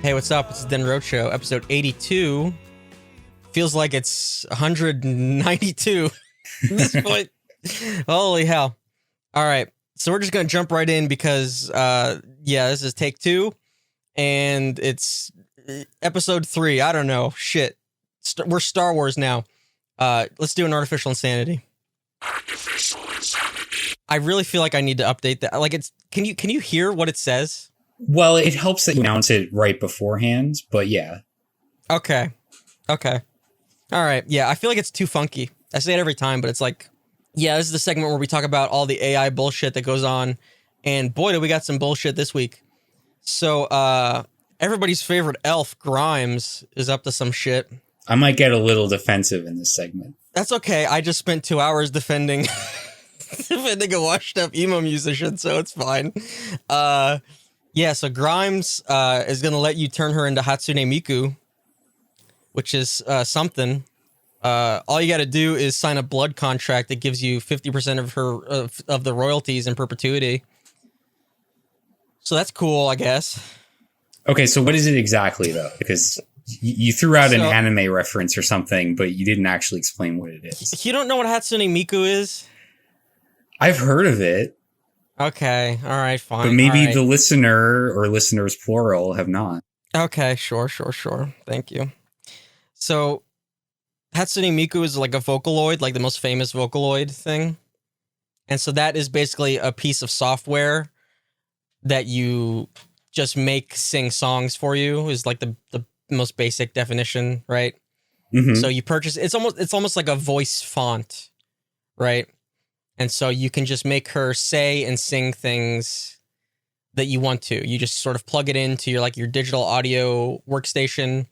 Hey, what's up? It's the DeadEndRoad Show, episode 82. Feels like it's 192 at this point. Holy hell. All right. So we're just going to jump right in because, this is take 2. And it's episode 3. I don't know. Shit. We're Star Wars now. Let's do an artificial insanity. I really feel like I need to update that. Like, can you hear what it says? Well, it helps that you announce it right beforehand, but yeah. Okay. All right. Yeah, I feel like it's too funky. I say it every time, but it's like, yeah, this is the segment where we talk about all the AI bullshit that goes on. And boy, do we got some bullshit this week. So, everybody's favorite elf, Grimes, is up to some shit. I might get a little defensive in this segment. That's okay. I just spent 2 hours defending a washed up emo musician, so it's fine. Yeah, so Grimes is going to let you turn her into Hatsune Miku, which is something. All you got to do is sign a blood contract that gives you 50% of her of the royalties in perpetuity. So that's cool, I guess. Okay, so what is it exactly, though? Because you threw out an anime reference or something, but you didn't actually explain what it is. You don't know what Hatsune Miku is? I've heard of it. Okay, all right, fine. But maybe the listener or listeners plural have not. Okay, sure. Thank you. So, Hatsune Miku is like a Vocaloid, like the most famous Vocaloid thing. And so that is basically a piece of software that you just make sing songs for you, is like the most basic definition, right? Mm-hmm. So you purchase, it's almost like a voice font, right? And so you can just make her say and sing things that you want to. You just sort of plug it into your digital audio workstation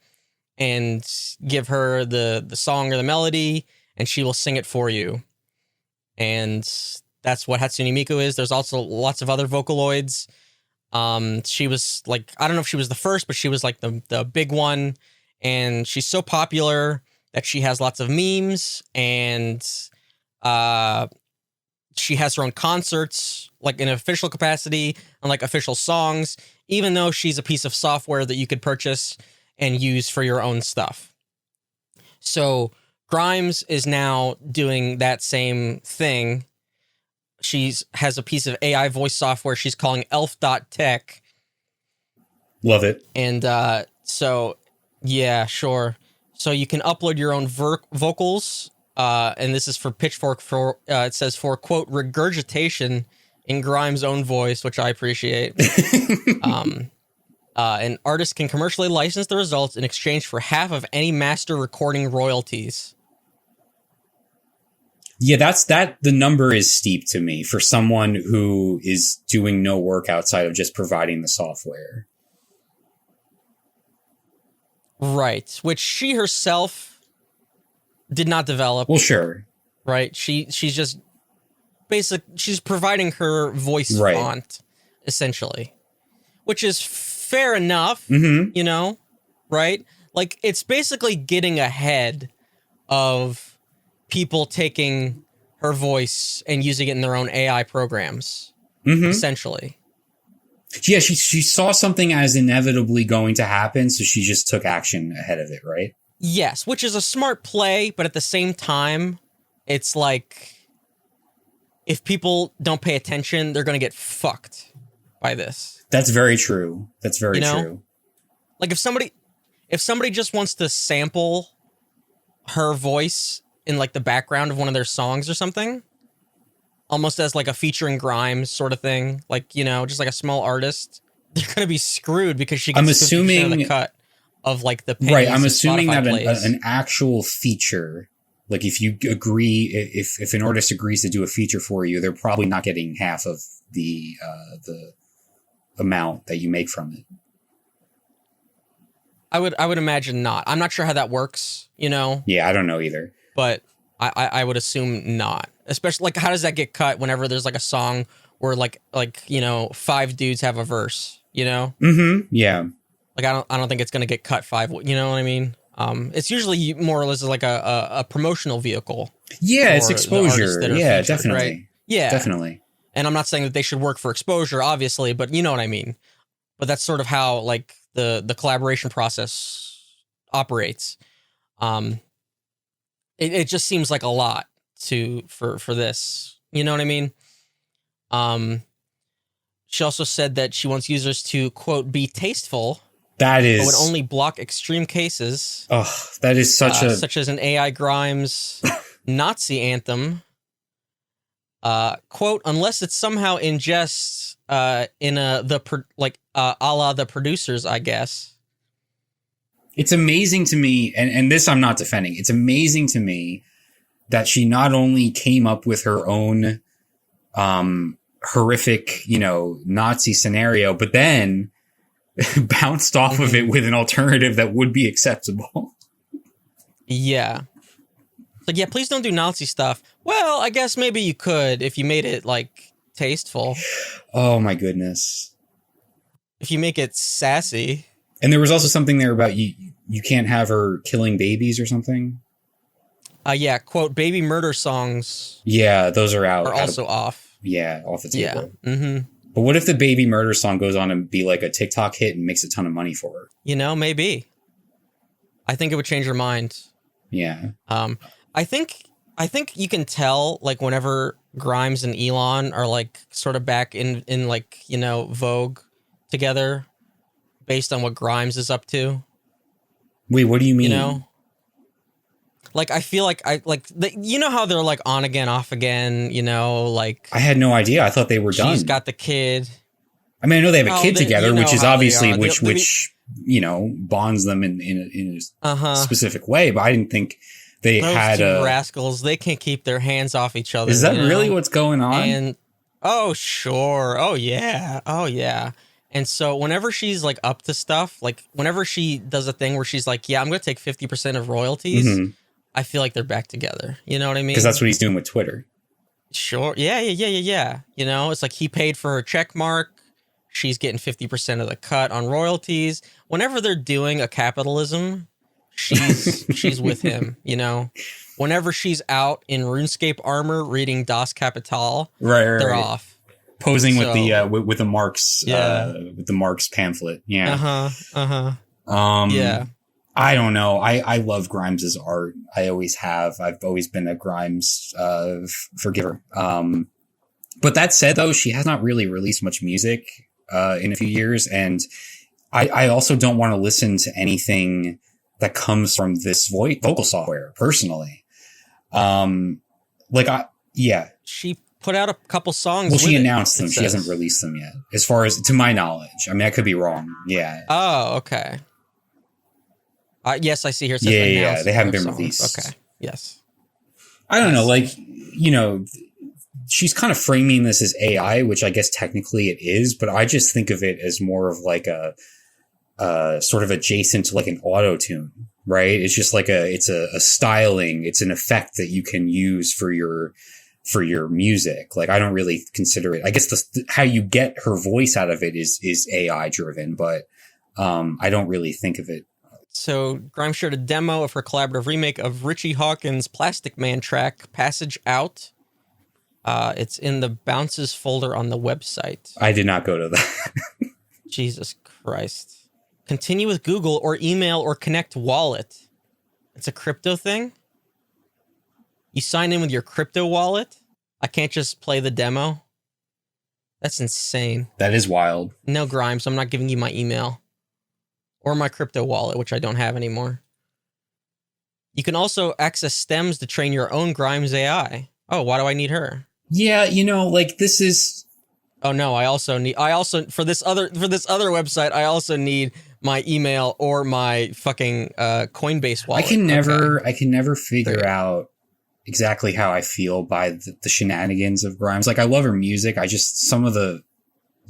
and give her the song or the melody, and she will sing it for you. And that's what Hatsune Miku is. There's also lots of other Vocaloids. She was like, I don't know if she was the first, but she was like the big one. And she's so popular that she has lots of memes, and she has her own concerts, like in official capacity, and like official songs, even though she's a piece of software that you could purchase and use for your own stuff. So Grimes is now doing that same thing. She has a piece of AI voice software she's calling elf.tech. Love it. And so, yeah, sure. So you can upload your own vocals. And this is for Pitchfork it says for, quote, regurgitation in Grimes' own voice, which I appreciate. An artist can commercially license the results in exchange for half of any master recording royalties. Yeah, the number is steep to me for someone who is doing no work outside of just providing the software. Right, which she herself did not develop. Well, sure. Right. She's just she's providing her voice font, essentially, which is fair enough, you know, right? Like, it's basically getting ahead of people taking her voice and using it in their own AI programs, essentially. Yeah, she saw something as inevitably going to happen, so she just took action ahead of it, right? Yes, which is a smart play, but at the same time, it's like, if people don't pay attention, they're going to get fucked by this. That's very true. That's very true. Like, if somebody just wants to sample her voice in like the background of one of their songs or something, almost as like a featuring Grimes sort of thing, like, you know, just like a small artist, they're going to be screwed because she gets 50% of the cut of like the pennies. Right, I'm assuming Spotify that an actual feature, like if you agree, if an artist agrees to do a feature for you, they're probably not getting half of the amount that you make from it. I would imagine not. I'm not sure how that works, you know? Yeah, I don't know either. But I would assume not. Especially, like, how does that get cut whenever there's like a song where like you know, 5 dudes have a verse, you know? Mm-hmm. Yeah. Like, I don't think it's gonna get cut 5. You know what I mean? It's usually more or less like a promotional vehicle. Yeah, it's exposure. Yeah, featured, definitely. Right? Yeah, definitely. And I'm not saying that they should work for exposure, obviously, but you know what I mean. But that's sort of how like the collaboration process operates. It just seems like a lot for this. You know what I mean? She also said that she wants users to, quote, be tasteful. That is, but would only block extreme cases. Oh, that is such as an AI Grimes Nazi anthem. Quote, unless it's somehow ingests a la the producers, I guess. It's amazing to me, and this I'm not defending. It's amazing to me that she not only came up with her own horrific, Nazi scenario, but then bounced off of it with an alternative that would be acceptable. Yeah. Like, yeah, please don't do Nazi stuff. Well, I guess maybe you could if you made it, like, tasteful. Oh, my goodness. If you make it sassy. And there was also something there about you can't have her killing babies or something. Yeah, quote, baby murder songs. Yeah, those are out. Are also off. Yeah, off the table. Yeah. Mm-hmm. But what if the baby murder song goes on and be like a TikTok hit and makes a ton of money for her? Maybe. I think it would change her mind. Yeah. I think you can tell, like, whenever Grimes and Elon are, like, sort of back in like, vogue together based on what Grimes is up to. Wait, what do you mean? Like, I feel like how they're, like, on again, off again, like... I had no idea. I thought they were done. She's got the kid. I mean, I know they have a kid together, which is obviously, which bonds them in a specific way, but I didn't think they had rascals. They can't keep their hands off each other. Is that really what's going on? And, oh, sure. Oh, yeah. Oh, yeah. And so whenever she's, like, up to stuff, like, whenever she does a thing where she's like, yeah, I'm going to take 50% of royalties... Mm-hmm. I feel like they're back together. You know what I mean? Because that's what he's doing with Twitter. Sure. Yeah. It's like he paid for her check mark. She's getting 50% of the cut on royalties. Whenever they're doing a capitalism, she's with him, Whenever she's out in RuneScape armor reading Das Kapital, they're off. Posing with the Marx with the Marx pamphlet. Yeah. Yeah. I don't know. I love Grimes's art. I always have. I've always been a Grimes forgiver. But that said, though, she has not really released much music in a few years, and I also don't want to listen to anything that comes from this vocal software personally. She put out a couple songs. Well, she announced them. She hasn't released them yet, as far as to my knowledge. I mean, I could be wrong. Yeah. Oh, okay. Yes, I see here. It says yeah, they haven't been released. Okay, yes. I don't know, like, she's kind of framing this as AI, which I guess technically it is, but I just think of it as more of like a sort of adjacent to like an auto-tune, right? It's just like it's a styling, it's an effect that you can use for your music. Like, I don't really consider it. I guess how you get her voice out of it is AI driven, but I don't really think of it. So Grimes shared a demo of her collaborative remake of Richie Hawkins' Plastic Man track, Passage Out. It's in the Bounces folder on the website. I did not go to that. Jesus Christ. Continue with Google or email or connect wallet. It's a crypto thing? You sign in with your crypto wallet? I can't just play the demo? That's insane. That is wild. No, Grimes, I'm not giving you my email. Or my crypto wallet, which I don't have anymore. You can also access stems to train your own Grimes AI. Oh, why do I need her? Yeah, like, this is... Oh no, I also for this other website, I also need my email or my fucking Coinbase wallet. I can never figure out exactly how I feel by the shenanigans of Grimes. Like, I love her music. I just, some of the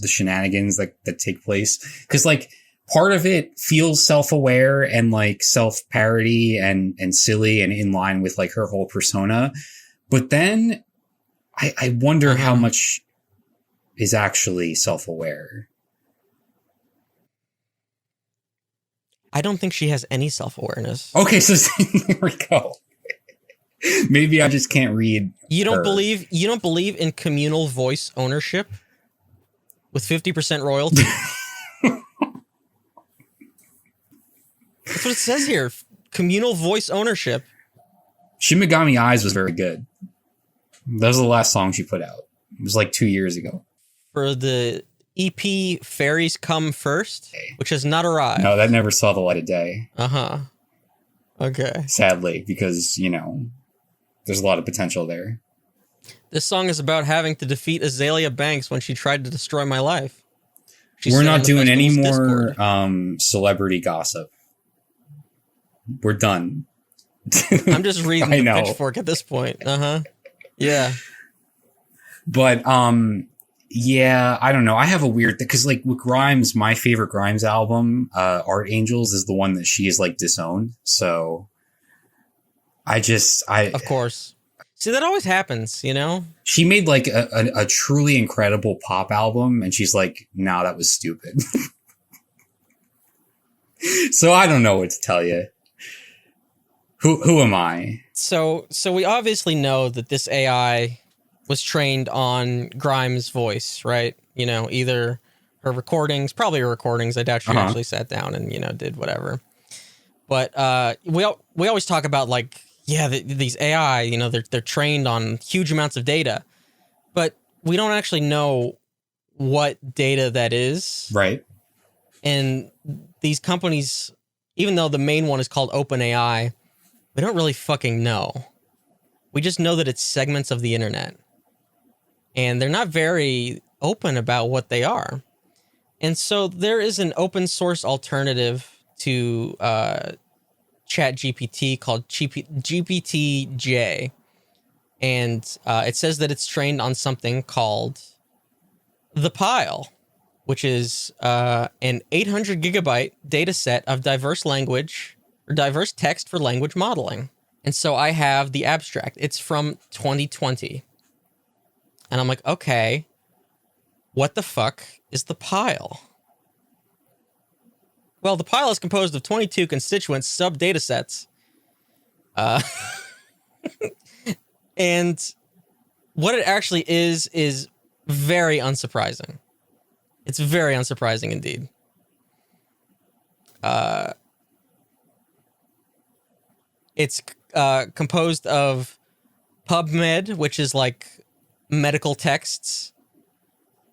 shenanigans that take place, because, like, part of it feels self-aware and like self-parody and silly and in line with like her whole persona. But then I wonder how much is actually self-aware. I don't think she has any self-awareness. Okay, so there we go. Maybe I just can't read. You don't believe in communal voice ownership with 50% royalty? That's what it says here. Communal voice ownership. Shin Megami Eyes was very good. That was the last song she put out. It was like 2 years ago. For the EP Fairies Come First, which has not arrived. No, that never saw the light of day. Uh-huh. Okay. Sadly, because, you know, there's a lot of potential there. This song is about having to defeat Azalea Banks when she tried to destroy my life. We're not doing any more celebrity gossip. We're done. I'm just reading the Pitchfork at this point. Uh-huh. Yeah. But, yeah, I don't know. I have a weird thing because, like, with Grimes, my favorite Grimes album, Art Angels, is the one that she is, like, disowned. So of course. See, that always happens, you know? She made, like, a truly incredible pop album, and she's like, nah, that was stupid. So I don't know what to tell you. Who am I? So we obviously know that this AI was trained on Grimes' voice, right? You know, either her recordings, probably her recordings. I doubt she actually sat down and, you know, did whatever. But we always talk about, like, yeah, these AI, you know, they're trained on huge amounts of data, but we don't actually know what data that is. Right. And these companies, even though the main one is called OpenAI, we don't really fucking know. We just know that it's segments of the internet. And they're not very open about what they are. And so there is an open source alternative to ChatGPT called GPT-J. And it says that it's trained on something called the Pile, which is an 800 gigabyte data set of diverse text for language modeling. And so I have the abstract. It's from 2020. And I'm like, okay, what the fuck is the Pile? Well, the Pile is composed of 22 constituent sub-datasets. And what it actually is very unsurprising. It's very unsurprising indeed. It's composed of PubMed, which is like medical texts.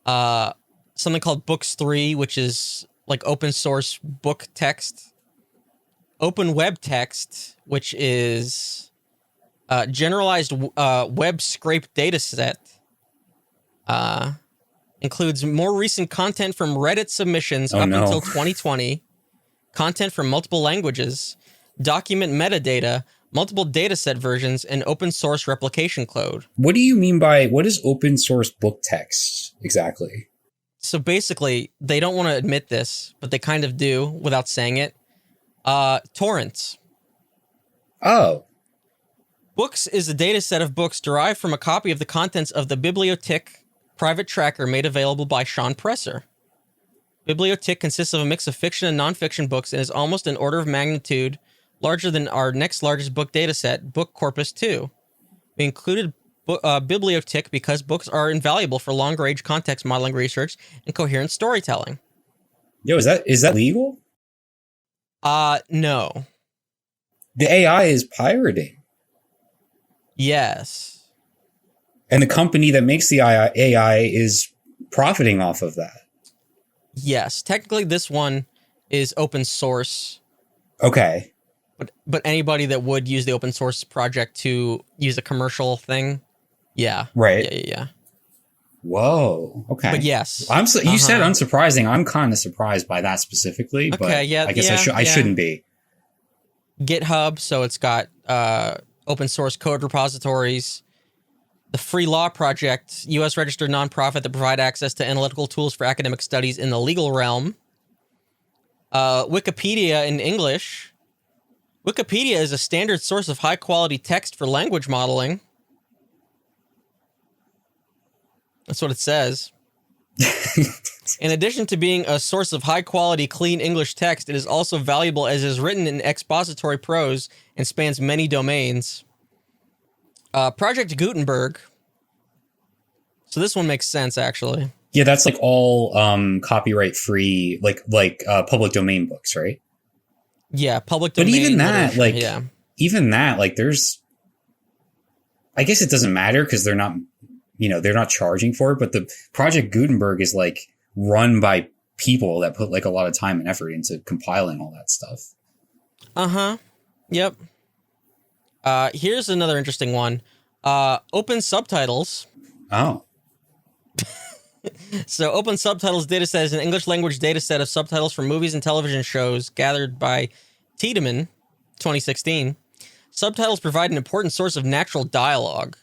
Something called Books 3, which is like open source book text. Open Web Text, which is generalized web scrape dataset. Includes more recent content from Reddit submissions until 2020, content from multiple languages, document metadata, multiple dataset versions, and open source replication code. What do you mean by, what is open source book text exactly? So basically, they don't want to admit this, but they kind of do without saying it. Torrents. Oh. Books is a dataset of books derived from a copy of the contents of the Bibliothèque private tracker made available by Sean Presser. Bibliothèque consists of a mix of fiction and nonfiction books and is almost an order of magnitude larger than our next largest book dataset, Book Corpus 2. We included Bibliothèque because books are invaluable for long-range context modeling research and coherent storytelling. Yo, is that legal? No. The AI is pirating. Yes. And the company that makes the AI is profiting off of that. Yes. Technically, this one is open source. Okay. But anybody that would use the open source project to use a commercial thing, yeah. Right. Yeah. Whoa. Okay. But yes. You said unsurprising. I'm kind of surprised by that specifically, but I guess I shouldn't be. GitHub, so it's got open source code repositories. The Free Law Project, U.S. registered nonprofit that provide access to analytical tools for academic studies in the legal realm. Wikipedia in English. Wikipedia is a standard source of high-quality text for language modeling. That's what it says. In addition to being a source of high-quality, clean English text, it is also valuable as it is written in expository prose and spans many domains. Project Gutenberg. So this one makes sense, actually. Yeah, that's like all copyright free, like public domain books, right? Yeah, public But domain. even that, there's, I guess it doesn't matter because they're not charging for it. But the Project Gutenberg is like run by people that put like a lot of time and effort into compiling all that stuff. Yep. Here's another interesting one. Open subtitles. Oh. So Open Subtitles dataset is an English language dataset of subtitles for movies and television shows gathered by Tiedemann, 2016. Subtitles provide an important source of natural dialogue,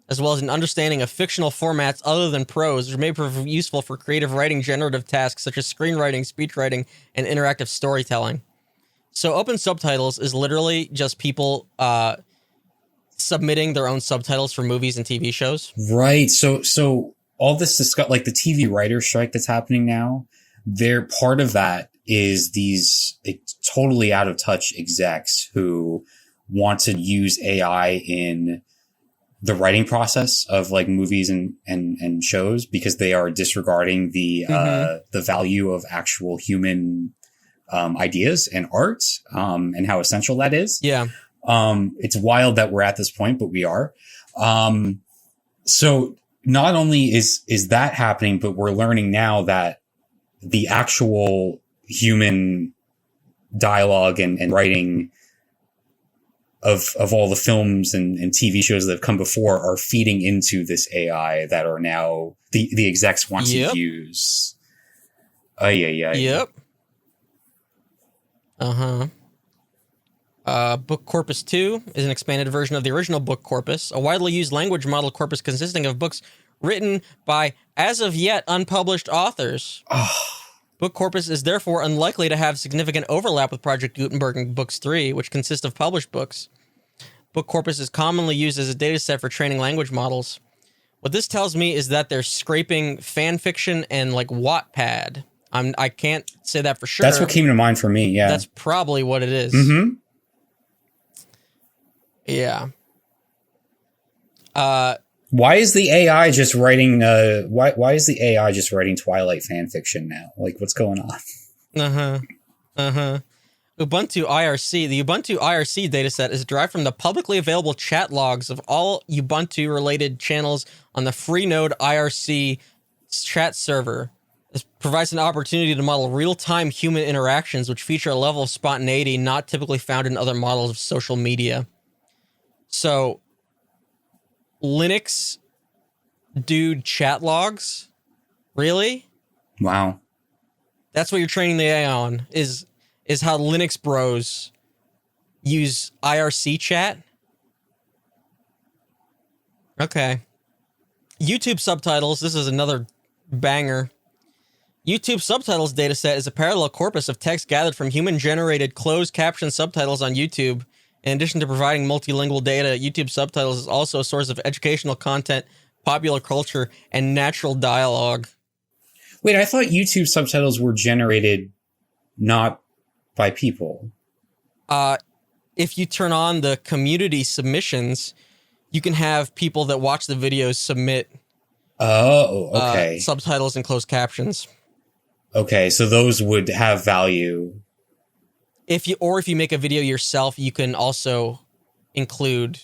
as well as an understanding of fictional formats other than prose, which may prove useful for creative writing generative tasks such as screenwriting, speech writing, and interactive storytelling. So Open Subtitles is literally just people submitting their own subtitles for movies and TV shows. Right. So all this discuss, like the TV writer strike that's happening now, they're part of that is these totally out of touch execs who want to use AI in the writing process of like movies and shows because they are disregarding the value of actual human ideas and art and how essential that is. Yeah. It's wild that we're at this point, but we are. So not only is that happening, but we're learning now that the actual human dialogue and writing of all the films and TV shows that have come before are feeding into this AI that are now the execs want to use. Yep. Book Corpus 2 is an expanded version of the original book corpus, a widely used language model corpus consisting of books written by as of yet unpublished authors. Book corpus is therefore unlikely to have significant overlap with Project Gutenberg and Books 3, which consist of published books. Book corpus is commonly used as a dataset for training language models. What this tells me is that they're scraping fan fiction and like Wattpad. I can't say that for sure. That's what came to mind for me. Yeah, that's probably what it is. Mm-hmm. Yeah. Why is the AI just writing? Why is the AI just writing Twilight fan fiction now? Like, what's going on? Ubuntu IRC. The Ubuntu IRC dataset is derived from the publicly available chat logs of all Ubuntu-related channels on the Freenode IRC chat server. This provides an opportunity to model real-time human interactions, which feature a level of spontaneity not typically found in other models of social media. So, Linux dude chat logs? Really? Wow. That's what you're training the AI on, is how Linux bros use IRC chat? Okay. YouTube subtitles, this is another banger. YouTube subtitles dataset is a parallel corpus of text gathered from human-generated closed caption subtitles on YouTube. In addition to providing multilingual data, YouTube subtitles is also a source of educational content, popular culture, and natural dialogue. Wait, I thought YouTube subtitles were generated not by people. If you turn on the community submissions, you can have people that watch the videos submit subtitles and closed captions. Okay, so those would have value. If you make a video yourself, you can also include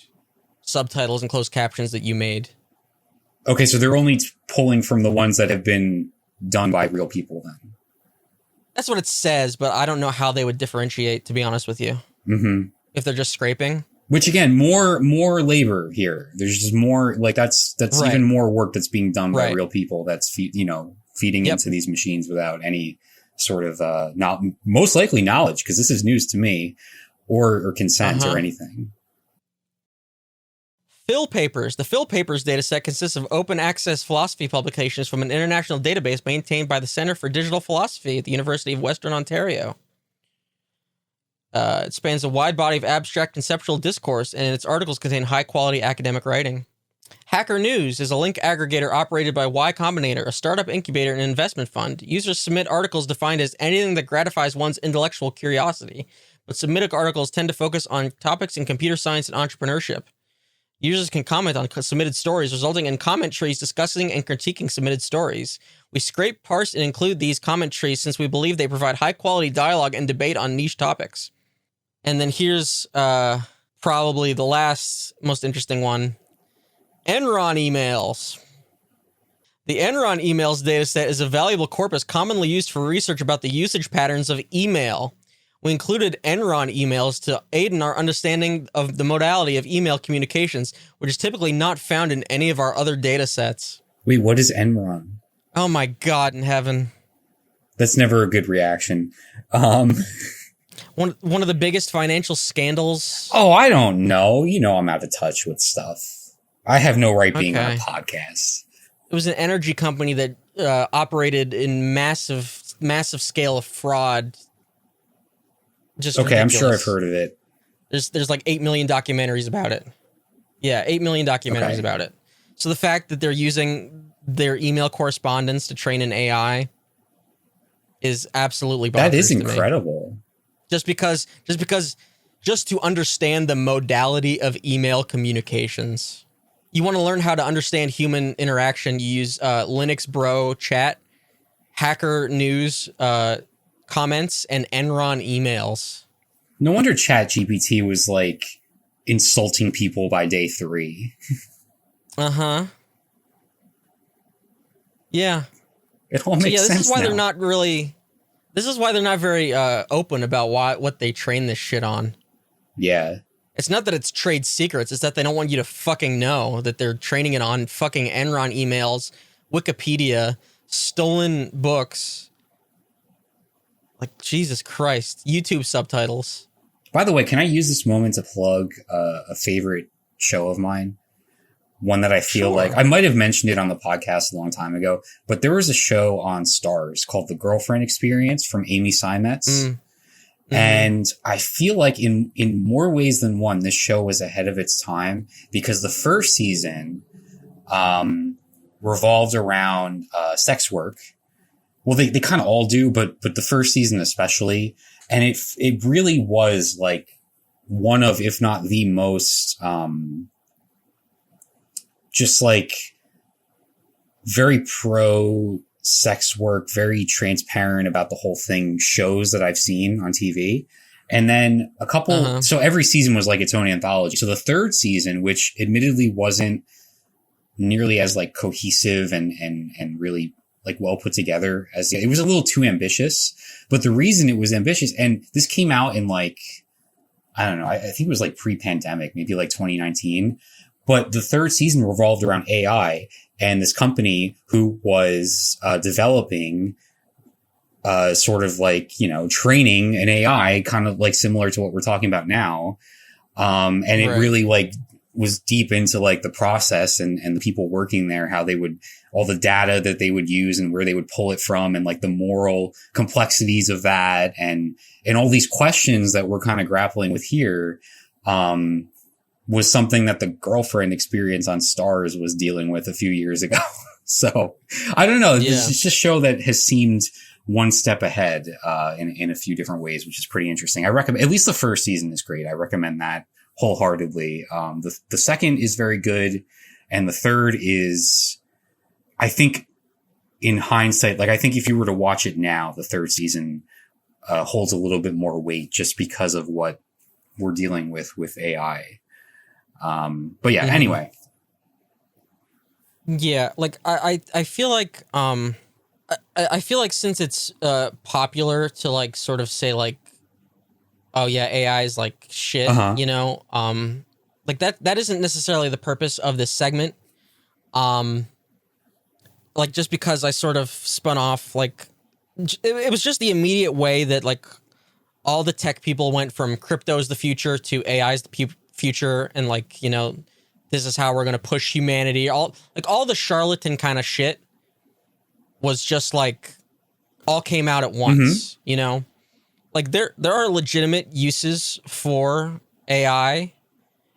subtitles and closed captions that you made. Okay, so they're only pulling from the ones that have been done by real people then. That's what it says, but I don't know how they would differentiate, to be honest with you. Mm-hmm. If they're just scraping. Which again, more labor here. There's just more, like that's right. Even more work that's being done by real people. That's feeding into these machines without any sort of not most likely knowledge, because this is news to me, or consent or anything. Phil Papers. The Phil Papers dataset consists of open access philosophy publications from an international database maintained by the Center for Digital Philosophy at the University of Western Ontario. It spans a wide body of abstract conceptual discourse, and its articles contain high-quality academic writing. Hacker News is a link aggregator operated by Y Combinator, a startup incubator and investment fund. Users submit articles defined as anything that gratifies one's intellectual curiosity, but submitted articles tend to focus on topics in computer science and entrepreneurship. Users can comment on submitted stories, resulting in comment trees discussing and critiquing submitted stories. We scrape, parse, and include these comment trees since we believe they provide high-quality dialogue and debate on niche topics. And then here's probably the last most interesting one. Enron emails. The Enron emails dataset is a valuable corpus commonly used for research about the usage patterns of email. We included Enron emails to aid in our understanding of the modality of email communications, which is typically not found in any of our other datasets. Wait, what is Enron? Oh my God in heaven. That's never a good reaction. One of the biggest financial scandals. Oh, I don't know. You know I'm out of touch with stuff. I have no right being on a podcast. It was an energy company that operated in massive scale of fraud. Just okay, ridiculous. I'm sure I've heard of it. There's like 8 million documentaries about it. Yeah, 8 million documentaries about it. So the fact that they're using their email correspondence to train an AI is absolutely bonkers. That is incredible. Just to understand the modality of email communications. You want to learn how to understand human interaction, you use Linux Bro chat, Hacker News comments, and Enron emails. No wonder ChatGPT was like insulting people by day 3. Uh-huh. Yeah. It all makes sense. This is why they're not really. This is why they're not very open about what they train this shit on. Yeah. It's not that it's trade secrets. It's that they don't want you to fucking know that they're training it on fucking Enron emails, Wikipedia, stolen books. Like, Jesus Christ. YouTube subtitles. By the way, can I use this moment to plug a favorite show of mine? One that I feel like I might have mentioned it on the podcast a long time ago, but there was a show on Stars called The Girlfriend Experience from Amy Seimetz. Mm-hmm. And I feel like in more ways than one, this show was ahead of its time because the first season revolved around sex work. Well, they kind of all do, but the first season especially. And it really was like one of, if not the most, just like very pro sex work, very transparent about the whole thing shows that I've seen on TV. And then a couple, so every season was like its own anthology. So the third season, which admittedly wasn't nearly as like cohesive and really like well put together as it was a little too ambitious, but the reason it was ambitious, and this came out in like, I don't know, I think it was like pre-pandemic, maybe like 2019. But the third season revolved around AI and this company who was developing sort of like, you know, training an AI kind of like similar to what we're talking about now. And it really like was deep into like the process and the people working there, how they would, all the data that they would use and where they would pull it from and like the moral complexities of that and all these questions that we're kind of grappling with here. Was something that the Girlfriend Experience on Stars was dealing with a few years ago. So I don't know. It's just a show that has seemed one step ahead in a few different ways, which is pretty interesting. I recommend, at least the first season is great. I recommend that wholeheartedly. The second is very good. And the third is, I think in hindsight, like I think if you were to watch it now, the third season holds a little bit more weight just because of what we're dealing with AI. But yeah, anyway. Yeah, like I feel like I feel like since it's popular to like sort of say like, oh yeah, AI is like shit, you know, like that isn't necessarily the purpose of this segment. Like just because I sort of spun off like it was just the immediate way that like all the tech people went from crypto's the future to AI's the future, and like, you know, this is how we're gonna push humanity. All the charlatan kind of shit was just like all came out at once, you know? Like there are legitimate uses for AI.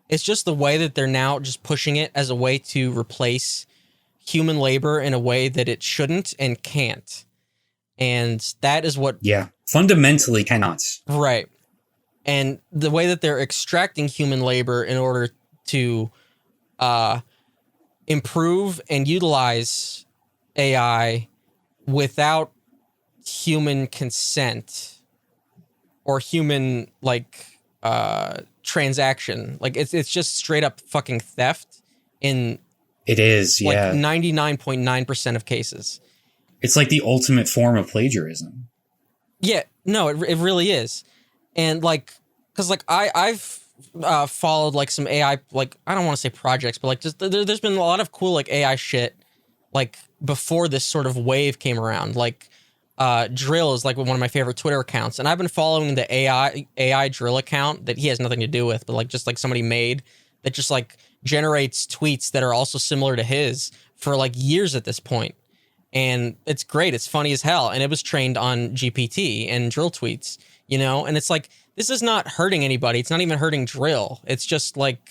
It's just the way that they're now just pushing it as a way to replace human labor in a way that it shouldn't and can't. And that is what fundamentally cannot. Right. And the way that they're extracting human labor in order to improve and utilize AI without human consent or human transaction. Like it's just straight up fucking theft in It is, like yeah. 99.9% of cases. It's like the ultimate form of plagiarism. Yeah, no, it really is. And like, cause like I've followed like some AI, like I don't want to say projects, but like just there's been a lot of cool like AI shit like before this sort of wave came around. Like Drill is like one of my favorite Twitter accounts, and I've been following the AI Drill account that he has nothing to do with, but like just like somebody made that just like generates tweets that are also similar to his for like years at this point. And it's great. It's funny as hell. And it was trained on GPT and Drill tweets, you know? And it's like, this is not hurting anybody. It's not even hurting Drill. It's just like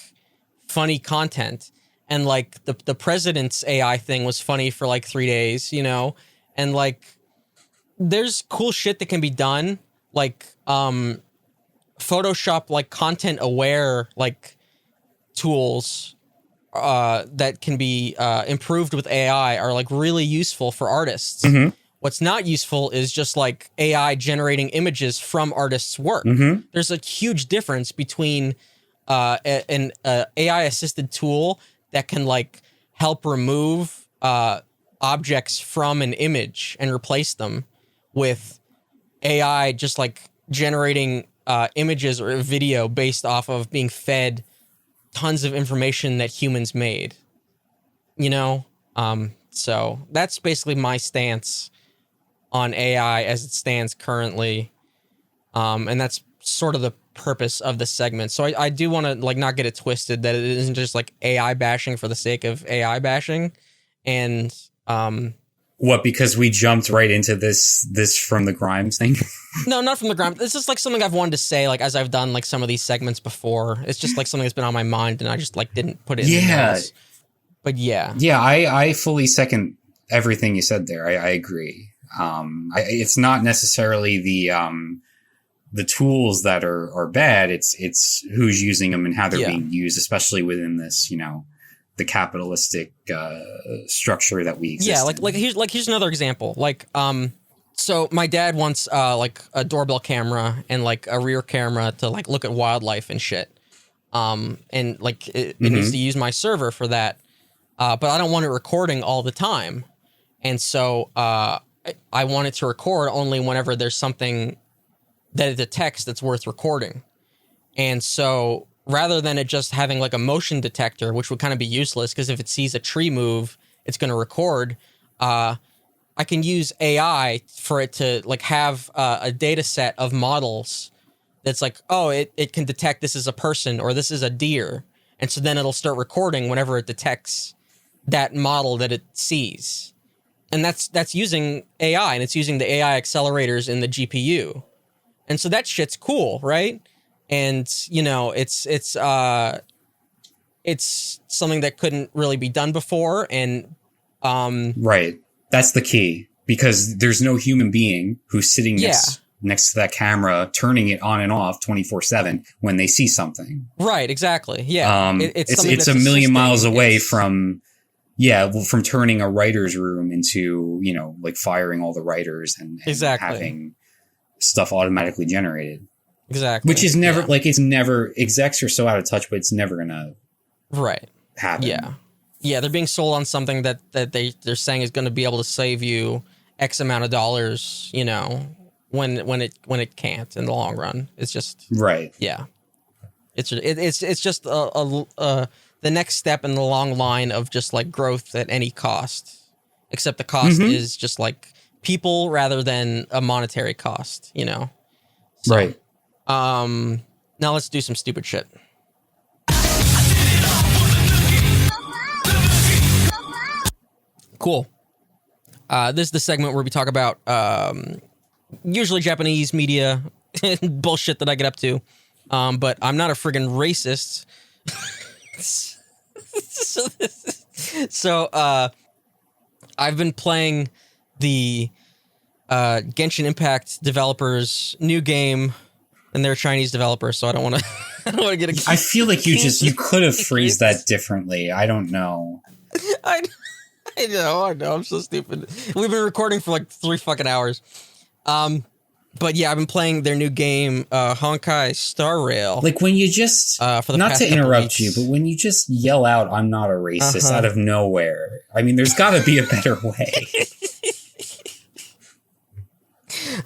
funny content. And like the president's AI thing was funny for like 3 days, you know? And like, there's cool shit that can be done. Like, Photoshop, like content aware, like tools that can be improved with AI are like really useful for artists. Mm-hmm. What's not useful is just like AI generating images from artists' work. Mm-hmm. There's a huge difference between an AI assisted tool that can like help remove objects from an image and replace them with AI just like generating images or video based off of being fed tons of information that humans made, you know? So that's basically my stance on AI as it stands currently. And that's sort of the purpose of the segment. So I do want to like not get it twisted that it isn't just like AI bashing for the sake of AI bashing. And, what, because we jumped right into this from the Grimes thing? No, not from the Grimes. This is like something I've wanted to say, like as I've done like some of these segments before. It's just like something that's been on my mind, and I just like didn't put it in the notes. But yeah. Yeah, I fully second everything you said there. I agree. It's not necessarily the tools that are bad. It's who's using them and how they're being used, especially within this, you know, the capitalistic structure that we exist in. Here's another example. Like so my dad wants like a doorbell camera and like a rear camera to like look at wildlife and shit. And like it needs to use my server for that. But I don't want it recording all the time. And so I want it to record only whenever there's something that it detects that's worth recording. And so rather than it just having like a motion detector, which would kind of be useless because if it sees a tree move, it's going to record. I can use AI for it to like have a data set of models that's like, oh, it can detect this is a person or this is a deer. And so then it'll start recording whenever it detects that model that it sees. And that's using AI, and it's using the AI accelerators in the GPU. And so that shit's cool, right? And, you know, it's something that couldn't really be done before. And right. That's the key, because there's no human being who's sitting next to that camera, turning it on and off 24/7 when they see something. Right. Exactly. Yeah. It's a million miles away from turning a writer's room into, you know, like firing all the writers and having stuff automatically generated. Exactly. Which is never it's never, execs are so out of touch, but it's never gonna happen. Yeah, they're being sold on something that they're saying is going to be able to save you X amount of dollars, you know, when it can't in the long run. It's just yeah. It's just the next step in the long line of just like growth at any cost, except the cost is just like people rather than a monetary cost, you know. So, right. Now let's do some stupid shit. Cool. This is the segment where we talk about usually Japanese media bullshit that I get up to. But I'm not a friggin' racist. So I've been playing the Genshin Impact developers' new game and they're a Chinese developer, so I don't want to. I don't want to get. I feel like you could have phrased that differently. I don't know. I know. I'm so stupid. We've been recording for like 3 fucking hours. But yeah, I've been playing their new game, Honkai Star Rail. Like when you just, for the not past to couple interrupt weeks. you, but when you just yell out, "I'm not a racist" out of nowhere. I mean, there's got to be a better way.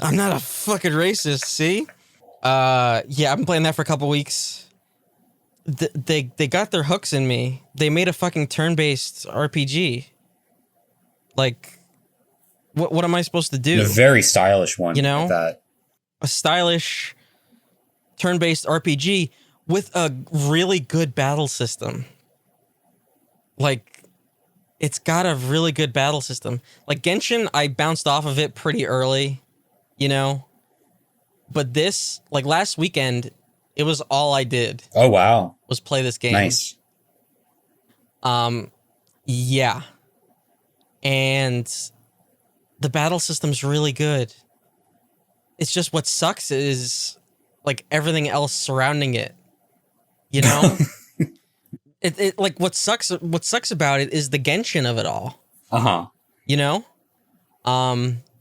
I'm not a fucking racist, see? Yeah, I've been playing that for a couple weeks. They got their hooks in me. They made a fucking turn-based RPG. Like, what am I supposed to do? A very stylish one, you know? like that. A stylish turn-based RPG with a really good battle system. Like, it's got a really good battle system. Like Genshin, I bounced off of it pretty early, you know? But this, like last weekend, it was all I did. Oh, wow. Was play this game. Nice. Yeah. And the battle system's really good. It's just what sucks is like everything else surrounding it. You know? it like what sucks about it is the Genshin of it all. Uh-huh. You know?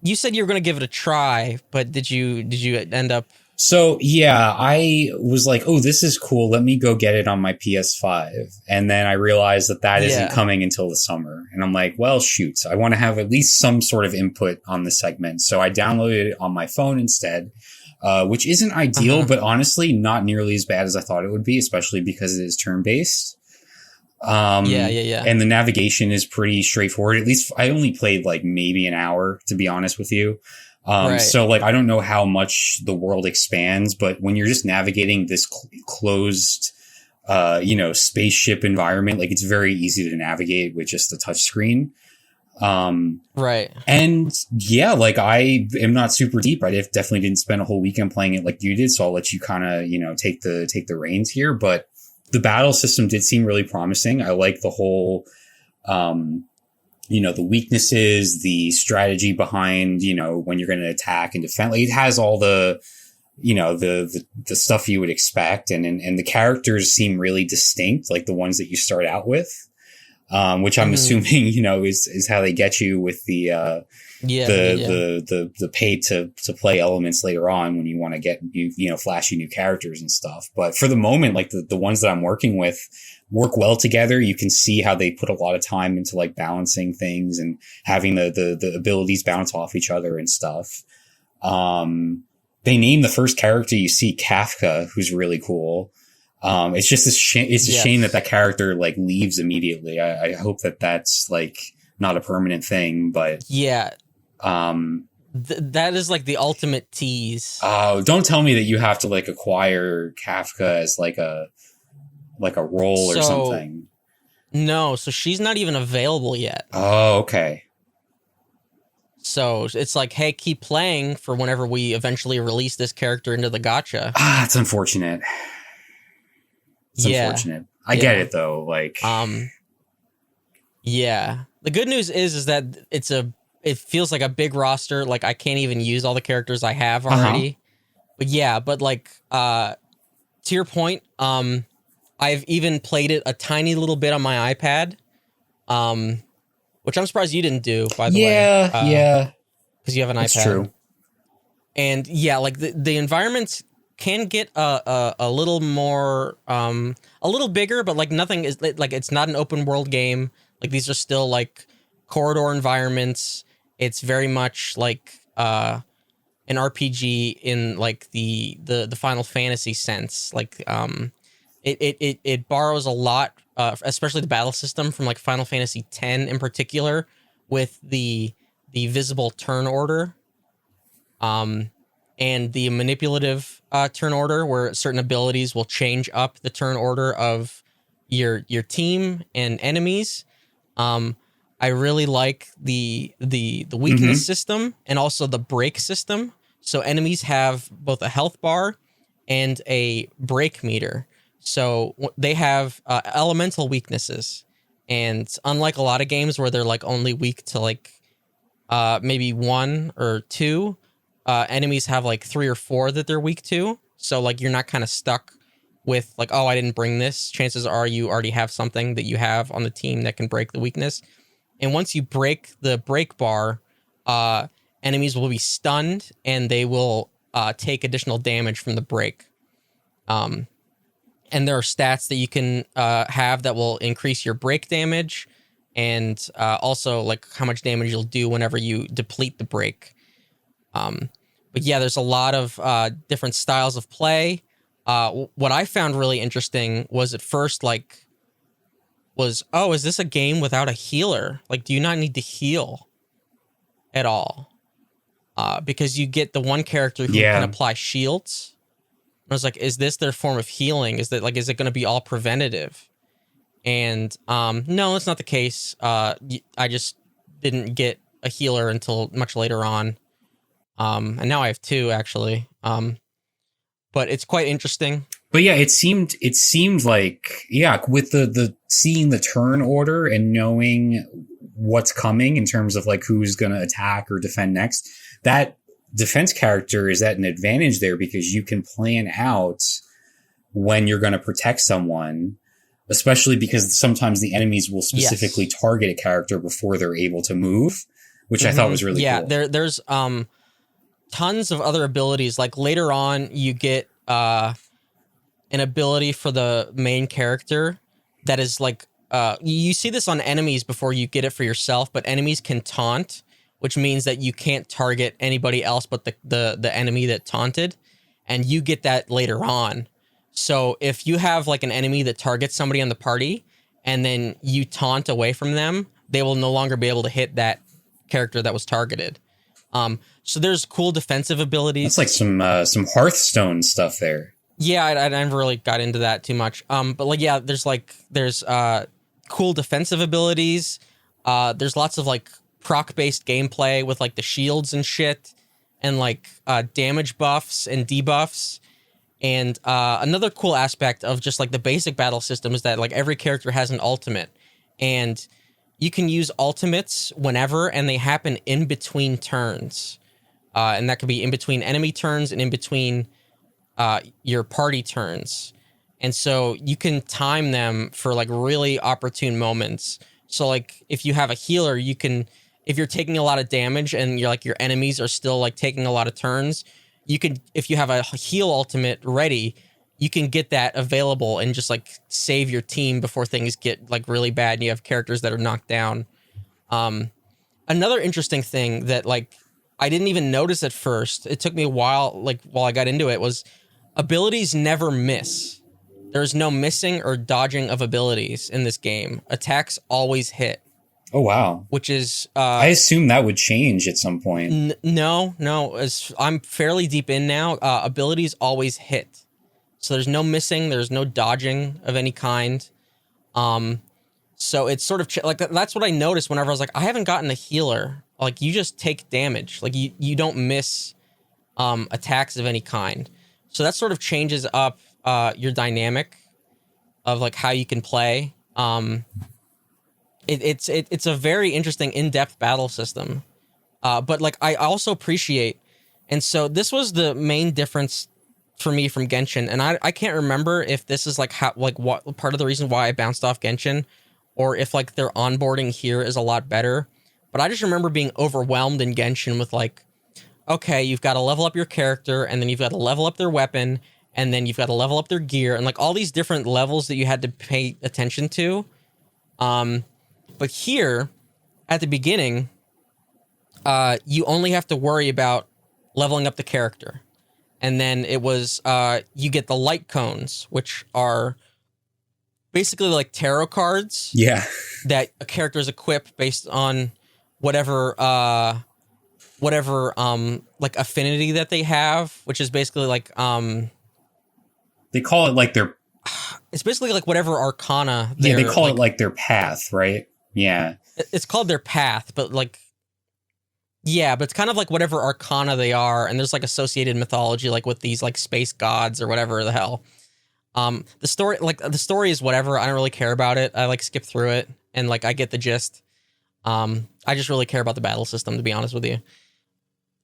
You said you were going to give it a try, but did you end up? So, yeah, I was like, oh, this is cool. Let me go get it on my PS5. And then I realized that isn't coming until the summer. And I'm like, well, shoot, I want to have at least some sort of input on the segment. So I downloaded it on my phone instead, which isn't ideal, but honestly, not nearly as bad as I thought it would be, especially because it is turn-based. Yeah. And the navigation is pretty straightforward. At least I only played like maybe an hour, to be honest with you. Right. So like, I don't know how much the world expands, but when you're just navigating this closed, spaceship environment, like it's very easy to navigate with just a touch screen. Right. And yeah, like I am not super deep. I definitely didn't spend a whole weekend playing it like you did. So I'll let you kind of, take the reins here, but the battle system did seem really promising. I like the whole, the weaknesses, the strategy behind, when you're going to attack and defend. Like it has all the, the stuff you would expect. And the characters seem really distinct, like the ones that you start out with, which I'm assuming, is how they get you with the pay to play elements later on when you want to get flashy new characters and stuff. But for the moment, like the ones that I'm working with work well together. You can see how they put a lot of time into like balancing things and having the abilities bounce off each other and stuff. They name the first character you see Kafka, who's really cool. It's just a shame that character like leaves immediately. I hope that's like not a permanent thing, but yeah. That is like the ultimate tease. Oh, don't tell me that you have to like acquire Kafka as like a role or something. No, so she's not even available yet. Oh, okay. So it's like, hey, keep playing for whenever we eventually release this character into the gacha. It's unfortunate. Unfortunate. I get it though. Like, yeah. The good news is that it feels like a big roster. Like I can't even use all the characters I have already. But yeah, but like, to your point, I've even played it a tiny little bit on my iPad, which I'm surprised you didn't do, by the way. Yeah. Because you have an iPad. That's true. And yeah, like the environments can get a little more, a little bigger, but like nothing is like, it's not an open world game. Like these are still like corridor environments. It's very much like an RPG in like the Final Fantasy sense. Like it borrows a lot, especially the battle system from like Final Fantasy X in particular, with the visible turn order, and the manipulative turn order, where certain abilities will change up the turn order of your team and enemies. I really like the weakness system and also the break system. So enemies have both a health bar and a break meter. So they have elemental weaknesses. And unlike a lot of games where they're like only weak to like maybe 1 or 2, enemies have like 3 or 4 that they're weak to. So like you're not kind of stuck with like, oh, I didn't bring this. Chances are you already have something that you have on the team that can break the weakness. And once you break the break bar, enemies will be stunned and they will take additional damage from the break. And there are stats that you can have that will increase your break damage, and also like how much damage you'll do whenever you deplete the break. But yeah, there's a lot of different styles of play. What I found really interesting was at first is this a game without a healer? Like, do you not need to heal at all? Because you get the one character who can apply shields. I was like, is this their form of healing? Is it going to be all preventative? And no, that's not the case. I just didn't get a healer until much later on. And now I have two actually. But it's quite interesting. But yeah, it seemed like, with the seeing the turn order and knowing what's coming in terms of like who's going to attack or defend next, that defense character is at an advantage there because you can plan out when you're going to protect someone, especially because sometimes the enemies will specifically target a character before they're able to move, which I thought was really cool. Yeah, there's tons of other abilities. Like later on, you get an ability for the main character that is like you see this on enemies before you get it for yourself, but enemies can taunt, which means that you can't target anybody else but the enemy that taunted, and you get that later on. So if you have like an enemy that targets somebody on the party and then you taunt away from them, they will no longer be able to hit that character that was targeted. So there's cool defensive abilities. That's like some Hearthstone stuff there. Yeah, I never really got into that too much. But like, yeah, there's cool defensive abilities. There's lots of like proc-based gameplay with like the shields and shit, and like damage buffs and debuffs. And another cool aspect of just like the basic battle system is that like every character has an ultimate, and you can use ultimates whenever, and they happen in between turns. And that could be in between enemy turns and in between your party turns. And so you can time them for like really opportune moments. So like if you have a healer, you can, if you're taking a lot of damage and you're like your enemies are still like taking a lot of turns, you can, if you have a heal ultimate ready, you can get that available and just like save your team before things get like really bad and you have characters that are knocked down. Another interesting thing that like I didn't even notice at first, it took me a while, like while I got into it, was abilities never miss. There's no missing or dodging of abilities in this game. Attacks always hit. Oh, wow. Which is... I assume that would change at some point. No. As I'm fairly deep in now. Abilities always hit. So there's no missing. There's no dodging of any kind. So it's sort of... like that's what I noticed whenever I was like, I haven't gotten a healer. Like, you just take damage. Like, you don't miss attacks of any kind. So that sort of changes up your dynamic of, like, how you can play. It's a very interesting in-depth battle system. But like I also appreciate, and so this was the main difference for me from Genshin, and I can't remember if this is like how, like what part of the reason why I bounced off Genshin, or if like their onboarding here is a lot better. But I just remember being overwhelmed in Genshin with like, okay, you've got to level up your character, and then you've got to level up their weapon, and then you've got to level up their gear, and like all these different levels that you had to pay attention to. But here, at the beginning, you only have to worry about leveling up the character. And then it was, you get the light cones, which are basically like tarot cards. Yeah. That a character is equipped based on whatever like affinity that they have, which is basically like... they call it like their... It's basically like whatever arcana... Yeah, they call it like their path, right? Yeah. It's called their path, but like... Yeah, but it's kind of like whatever arcana they are, and there's like associated mythology, like with these like space gods or whatever the hell. The story is whatever. I don't really care about it. I like skip through it, and like I get the gist. I just really care about the battle system, to be honest with you.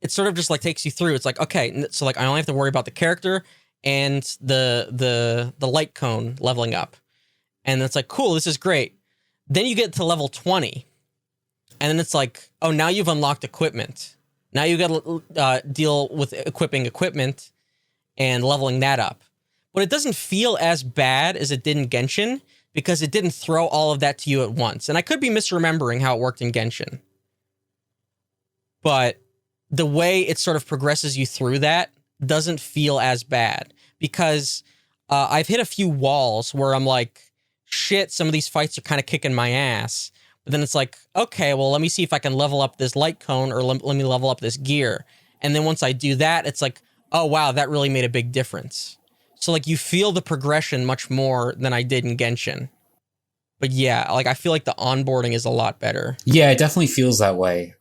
It sort of just like takes you through. It's like, okay, so like I only have to worry about the character, and the light cone leveling up. And it's like, cool, this is great. Then you get to level 20. And then it's like, oh, now you've unlocked equipment. Now you got to deal with equipping equipment and leveling that up. But it doesn't feel as bad as it did in Genshin because it didn't throw all of that to you at once. And I could be misremembering how it worked in Genshin. But the way it sort of progresses you through that doesn't feel as bad because I've hit a few walls where I'm like, shit, some of these fights are kind of kicking my ass. But then it's like, okay, well, let me see if I can level up this light cone or let me level up this gear. And then once I do that, it's like, oh, wow, that really made a big difference. So, like, you feel the progression much more than I did in Genshin. But yeah, like, I feel like the onboarding is a lot better. Yeah, it definitely feels that way.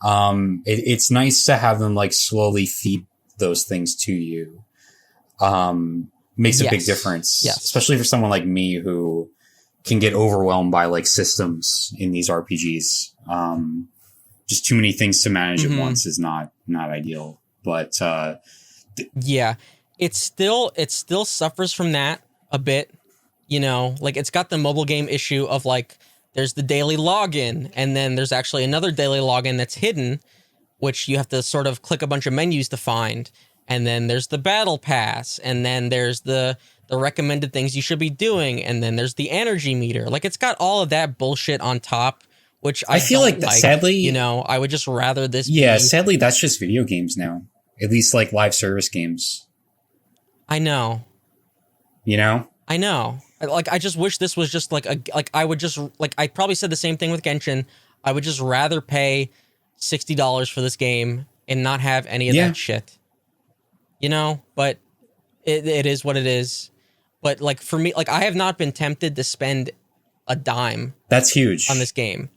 It's nice to have them, like, slowly feed those things to you. Makes a big difference. Yes. Especially for someone like me who can get overwhelmed by, like, systems in these RPGs. Just too many things to manage at once is not ideal. But yeah, it still suffers from that a bit. You know, like it's got the mobile game issue of like there's the daily login and then there's actually another daily login that's hidden, which you have to sort of click a bunch of menus to find. And then there's the battle pass, and then there's the recommended things you should be doing, and then there's the energy meter. Like it's got all of that bullshit on top, which I feel like sadly, you know, I would just rather this. Yeah, sadly, that's just video games now. At least like live service games. I know. You know? I know. Like I just wish this was just like I would just like I probably said the same thing with Genshin. I would just rather pay $60 for this game and not have any of that shit. You know, but it is what it is. But like for me, like I have not been tempted to spend a dime. That's huge on this game.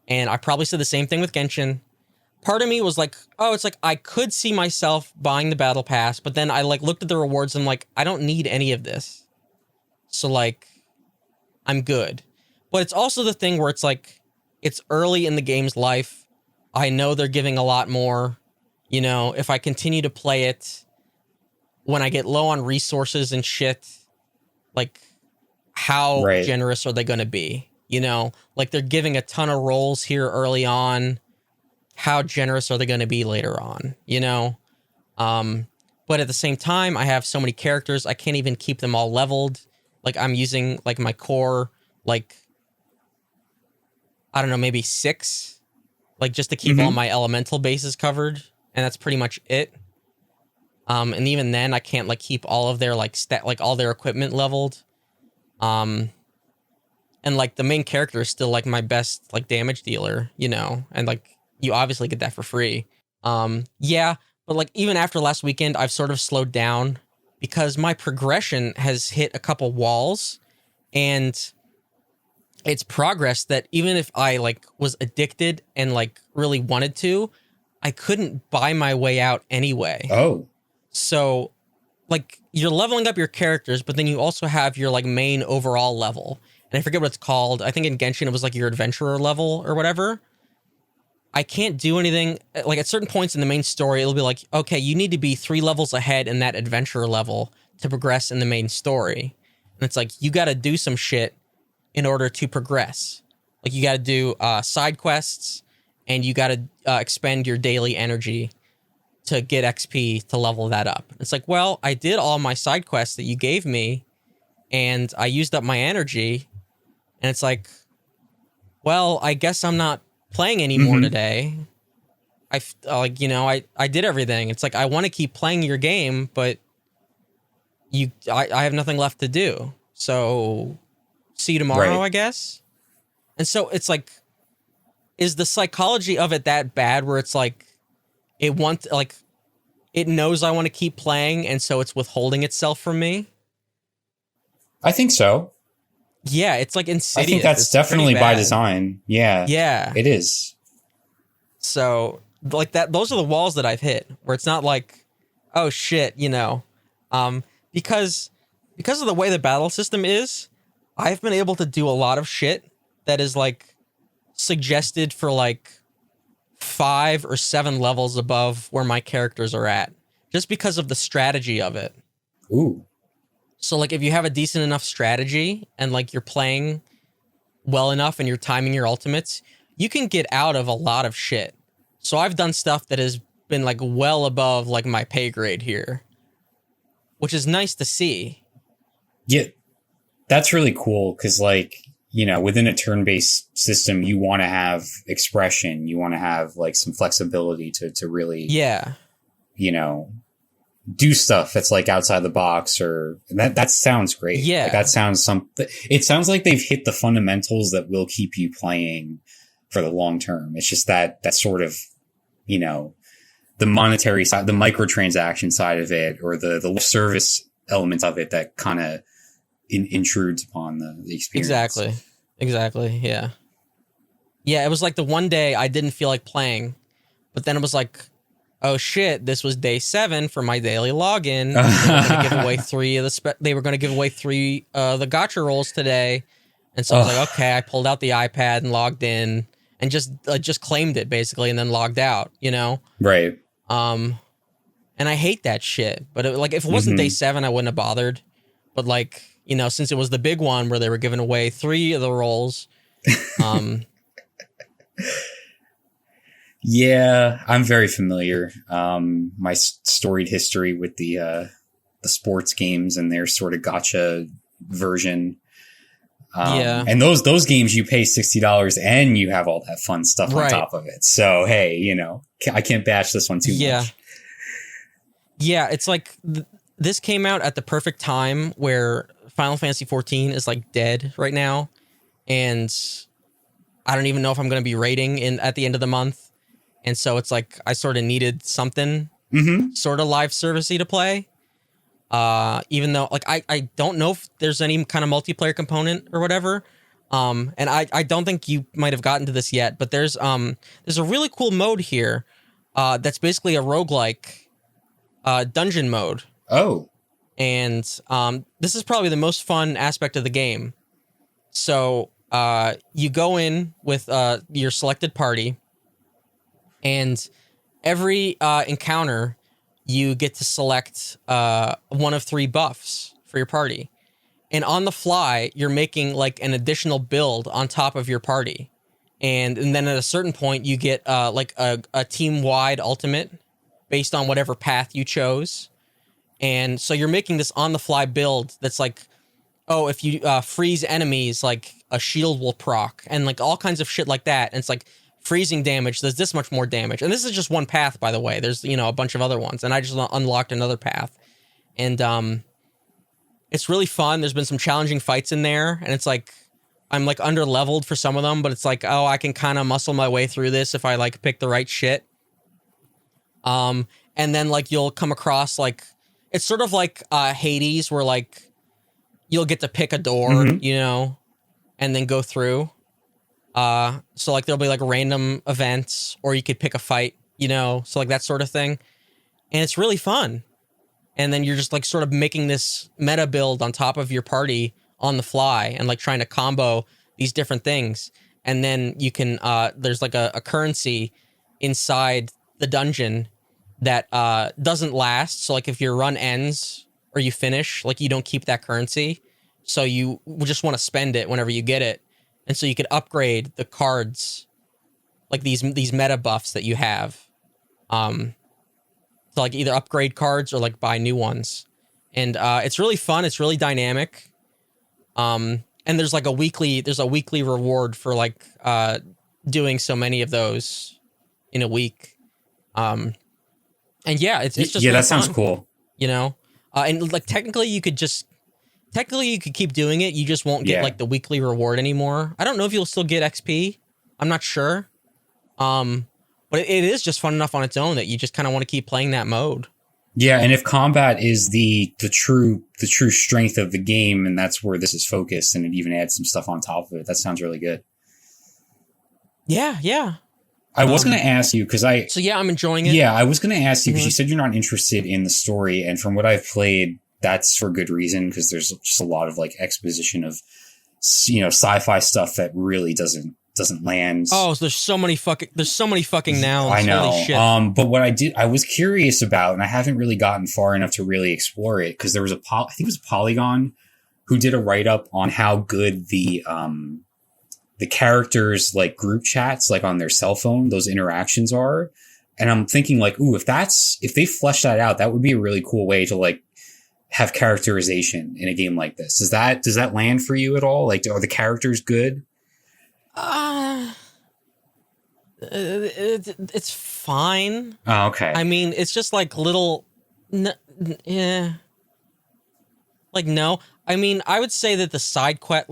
And I probably said the same thing with Genshin. Part of me was like, oh, it's like I could see myself buying the battle pass, but then I like looked at the rewards and I'm like, I don't need any of this. So like I'm good. But it's also the thing where it's like it's early in the game's life. I know they're giving a lot more. You know, if I continue to play it when I get low on resources and shit, like how generous are they going to be? You know, like they're giving a ton of roles here early on. How generous are they going to be later on? You know? But at the same time, I have so many characters, I can't even keep them all leveled. Like I'm using like my core, like, I don't know, maybe 6, like just to keep all my elemental bases covered. And that's pretty much it. And even then I can't like keep all of their like all their equipment leveled. And like the main character is still like my best like damage dealer, you know, and like you obviously get that for free. Yeah, but like even after last weekend, I've sort of slowed down because my progression has hit a couple walls, and it's progress that even if I like was addicted and like really wanted to, I couldn't buy my way out anyway. Oh. So like you're leveling up your characters, but then you also have your like main overall level. And I forget what it's called. I think in Genshin it was like your adventurer level or whatever. I can't do anything. Like at certain points in the main story, it'll be like, okay, you need to be 3 levels ahead in that adventurer level to progress in the main story. And it's like, you got to do some shit in order to progress. Like you got to do side quests, and you got to expend your daily energy to get XP to level that up. It's like, well, I did all my side quests that you gave me, and I used up my energy. And it's like, well, I guess I'm not playing anymore today. I like, you know, I did everything. It's like, I want to keep playing your game, but I have nothing left to do. So see you tomorrow, I guess. And so it's like, is the psychology of it that bad where it's like, it knows I want to keep playing, and so it's withholding itself from me? I think so. Yeah, it's like insidious. I think that's definitely by design. Yeah. Yeah. It is. So, like that, those are the walls that I've hit, where it's not like, oh shit, you know. Because of the way the battle system is, I've been able to do a lot of shit that is like suggested for like 5 or 7 levels above where my characters are at, just because of the strategy of it. Ooh. So like if you have a decent enough strategy and like you're playing well enough and you're timing your ultimates, you can get out of a lot of shit. So I've done stuff that has been like well above like my pay grade here, which is nice to see. Yeah, that's really cool because, like, you know, within a turn-based system, you want to have expression. You want to have like some flexibility to really, you know, do stuff that's like outside the box. Or that sounds great. Yeah, like, that sounds something. It sounds like they've hit the fundamentals that will keep you playing for the long term. It's just that sort of, you know, the monetary side, the microtransaction side of it, or the service elements of it that kind of intrudes upon the experience. Exactly. Yeah. It was like the one day I didn't feel like playing, but then it was like, oh shit, this was day 7 for my daily login. They were going to give away three the gacha rolls today, and so I was like, okay, I pulled out the iPad and logged in and just claimed it basically, and then logged out. You know, right? And I hate that shit. But like, if it wasn't day 7, I wouldn't have bothered. But like, you know, since it was the big one where they were giving away 3 of the rolls. Yeah, I'm very familiar. My storied history with the sports games and their sort of gacha version. And those games you pay $60 and you have all that fun stuff on top of it. So, hey, you know, I can't bash this one too much. Yeah, it's like this came out at the perfect time where Final Fantasy 14 is like dead right now, and I don't even know if I'm going to be raiding at the end of the month, and so it's like I sort of needed something sort of live servicey to play. Even though like I don't know if there's any kind of multiplayer component or whatever. And I don't think you might have gotten to this yet, but there's a really cool mode here that's basically a roguelike dungeon mode. Oh. And this is probably the most fun aspect of the game. So you go in with your selected party, and every encounter you get to select one of 3 buffs for your party. And on the fly, you're making like an additional build on top of your party. And then at a certain point, you get like a team-wide ultimate based on whatever path you chose. And so you're making this on-the-fly build that's like, oh, if you freeze enemies, like a shield will proc, and like all kinds of shit like that. And it's like, freezing damage does this much more damage. And this is just one path, by the way. There's, you know, a bunch of other ones, and I just unlocked another path. And it's really fun. There's been some challenging fights in there, and it's like I'm like under leveled for some of them, but it's like, oh, I can kind of muscle my way through this if I like pick the right shit. And then like you'll come across like, it's sort of like Hades, where like you'll get to pick a door, you know, and then go through. So like there'll be like random events, or you could pick a fight, you know, so like that sort of thing. And it's really fun. And then you're just like sort of making this meta build on top of your party on the fly, and like trying to combo these different things. And then you can, there's like a currency inside the dungeon that doesn't last. So like if your run ends or you finish, like you don't keep that currency. So you just want to spend it whenever you get it. And so you could upgrade the cards, like these meta buffs that you have, to like either upgrade cards or like buy new ones. And it's really fun. It's really dynamic. And there's like a weekly reward for like doing so many of those in a week. And yeah, it's just really that sounds fun, cool. You know, and like technically you could keep doing it. You just won't get like the weekly reward anymore. I don't know if you'll still get XP. I'm not sure. But it is just fun enough on its own that you just kind of want to keep playing that mode. Yeah, and if combat is the true strength of the game, and that's where this is focused, and it even adds some stuff on top of it, that sounds really good. Yeah. I was going to ask you because I'm enjoying it. Yeah, I was going to ask you because you said you're not interested in the story, and from what I've played, that's for good reason, because there's just a lot of like exposition of, you know, sci-fi stuff that really doesn't doesn't land. Oh, so there's so many fucking nouns. I know. Holy shit. But what I was curious about, and I haven't really gotten far enough to really explore it, because there was I think it was Polygon who did a write up on how good the characters like group chats like on their cell phone, those interactions are. And I'm thinking like, ooh, if they flesh that out, that would be a really cool way to like have characterization in a game like this. Does that land for you at all? Like, are the characters good? It's fine. Oh, okay. I mean, it's just like little, yeah. Like, no. I mean, I would say that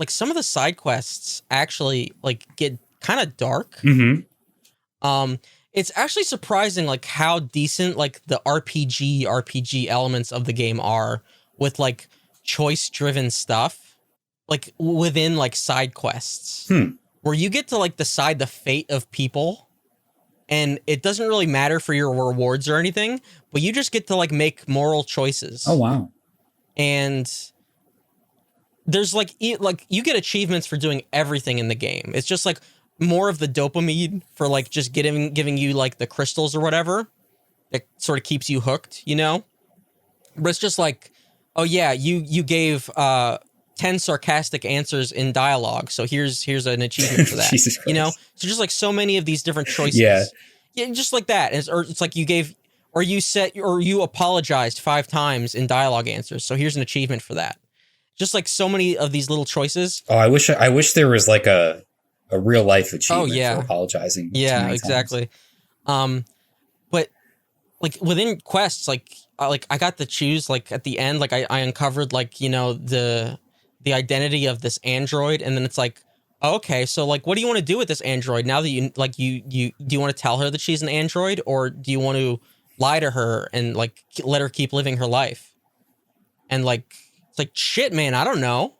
some of the side quests actually like get kind of dark. Mm-hmm. It's actually surprising like how decent like the RPG elements of the game are with like choice driven stuff, like within like side quests, where you get to like decide the fate of people, and it doesn't really matter for your rewards or anything, but you just get to like make moral choices. Oh wow! And there's like you get achievements for doing everything in the game. It's just like more of the dopamine for like just giving you like the crystals or whatever that sort of keeps you hooked, you know? But it's just like, oh yeah, you gave 10 sarcastic answers in dialogue, so here's an achievement for that. Jesus Christ. You know? So just like so many of these different choices. Yeah, just like that. It's like you apologized 5 times in dialogue answers, so here's an achievement for that. Just like so many of these little choices. Oh, I wish there was like a real life achievement for apologizing. Yeah, exactly. But like within quests, like I got to choose like at the end, like I uncovered like, you know, the identity of this android, and then it's like, okay, so like what do you want to do with this android now that you like you do you want to tell her that she's an android, or do you want to lie to her and like let her keep living her life? And like it's like shit, man, I don't know.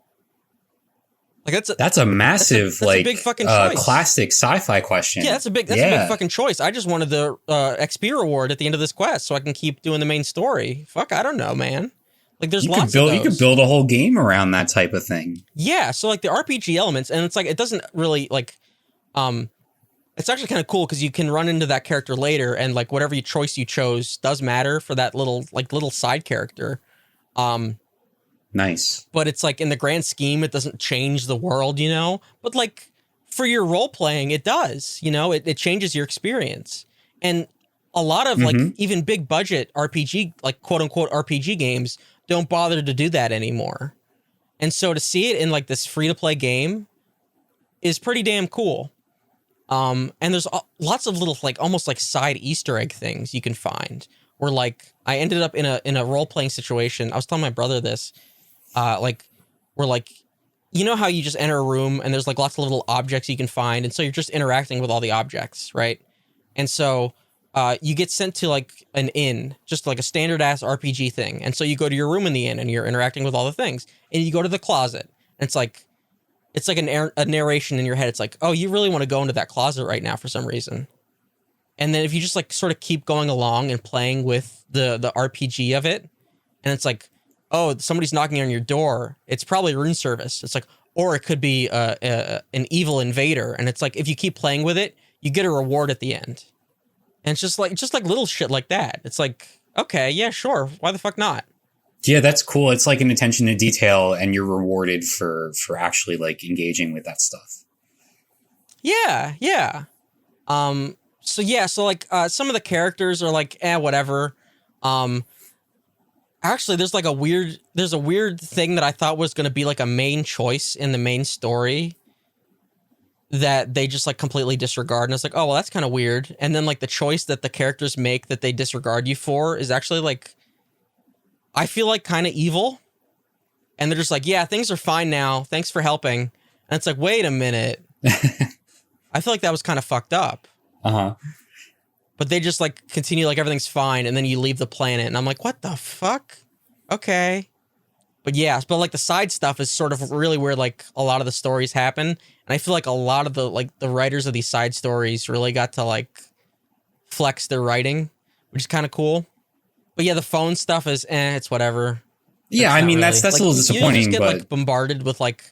Like that's a massive that's a big fucking choice. Classic sci-fi question. Yeah, that's a big fucking choice. I just wanted the XP reward at the end of this quest so I can keep doing the main story. Fuck, I don't know, man. Like there's lots of those. You could build a whole game around that type of thing. Yeah, so like the RPG elements, and it's like it doesn't really like it's actually kind of cool because you can run into that character later, and like whatever choice you chose does matter for that little side character. Nice. But it's like in the grand scheme, it doesn't change the world, you know? But like for your role playing, it does, you know? It changes your experience. And a lot of like even big budget RPG, like quote unquote RPG games don't bother to do that anymore. And so to see it in like this free to play game is pretty damn cool. And there's lots of little like almost like side Easter egg things you can find where like I ended up in a role playing situation. I was telling my brother this. We're like, you know how you just enter a room and there's like lots of little objects you can find, and so you're just interacting with all the objects, right? And so you get sent to like an inn, just like a standard ass RPG thing, and so you go to your room in the inn and you're interacting with all the things, and you go to the closet, and it's like a narration in your head. It's like, oh, you really want to go into that closet right now for some reason, and then if you just like sort of keep going along and playing with the RPG of it, and it's like, oh, somebody's knocking on your door, it's probably room service. It's like, or it could be an evil invader. And it's like, if you keep playing with it, you get a reward at the end. And it's just like little shit like that. It's like, okay, yeah, sure. Why the fuck not? Yeah, that's cool. It's like an attention to detail, and you're rewarded for actually like engaging with that stuff. Yeah. So like some of the characters are like, whatever. Actually, there's a weird thing that I thought was going to be like a main choice in the main story that they just like completely disregard. And it's like, oh, well, that's kind of weird. And then like the choice that the characters make that they disregard you for is actually like, I feel like kind of evil. And they're just like, yeah, things are fine now. Thanks for helping. And it's like, wait a minute. I feel like that was kind of fucked up. Uh-huh. But they just like continue like everything's fine, and then you leave the planet, and I'm like, what the fuck? Okay. But yeah, but like the side stuff is sort of really where like a lot of the stories happen, and I feel like a lot of the writers of these side stories really got to like flex their writing, which is kind of cool. But yeah, the phone stuff is it's whatever. Yeah, I mean that's like, a little disappointing. You just get but like bombarded with like,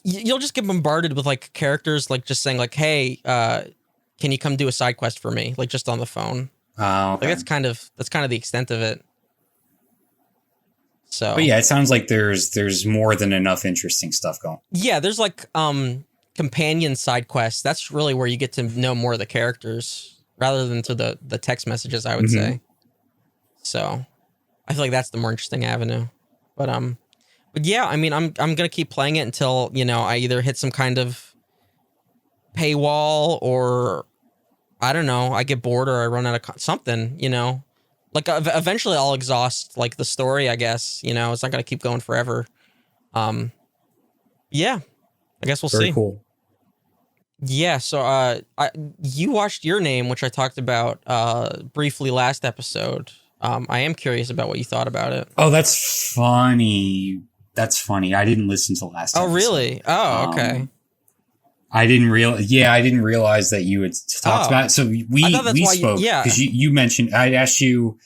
you'll just get bombarded with like characters like just saying like, hey, can you come do a side quest for me, like just on the phone. Okay. Like that's kind of the extent of it. So, but yeah, it sounds like there's more than enough interesting stuff going. Yeah, there's like companion side quests. That's really where you get to know more of the characters rather than to the text messages, I would say. So I feel like that's the more interesting avenue. But yeah, I mean, I'm gonna keep playing it until, you know, I either hit some kind of paywall or I don't know, I get bored or I run out of something, you know. Like eventually I'll exhaust like the story, I guess, you know, it's not going to keep going forever. Yeah, I guess we'll see. Very cool. Yeah. So, you watched Your Name, which I talked about, briefly last episode. I am curious about what you thought about it. Oh, that's funny. I didn't listen to last episode. Oh, really? Oh, okay. I didn't realize that you had talked about it. So we spoke because you mentioned, I asked you,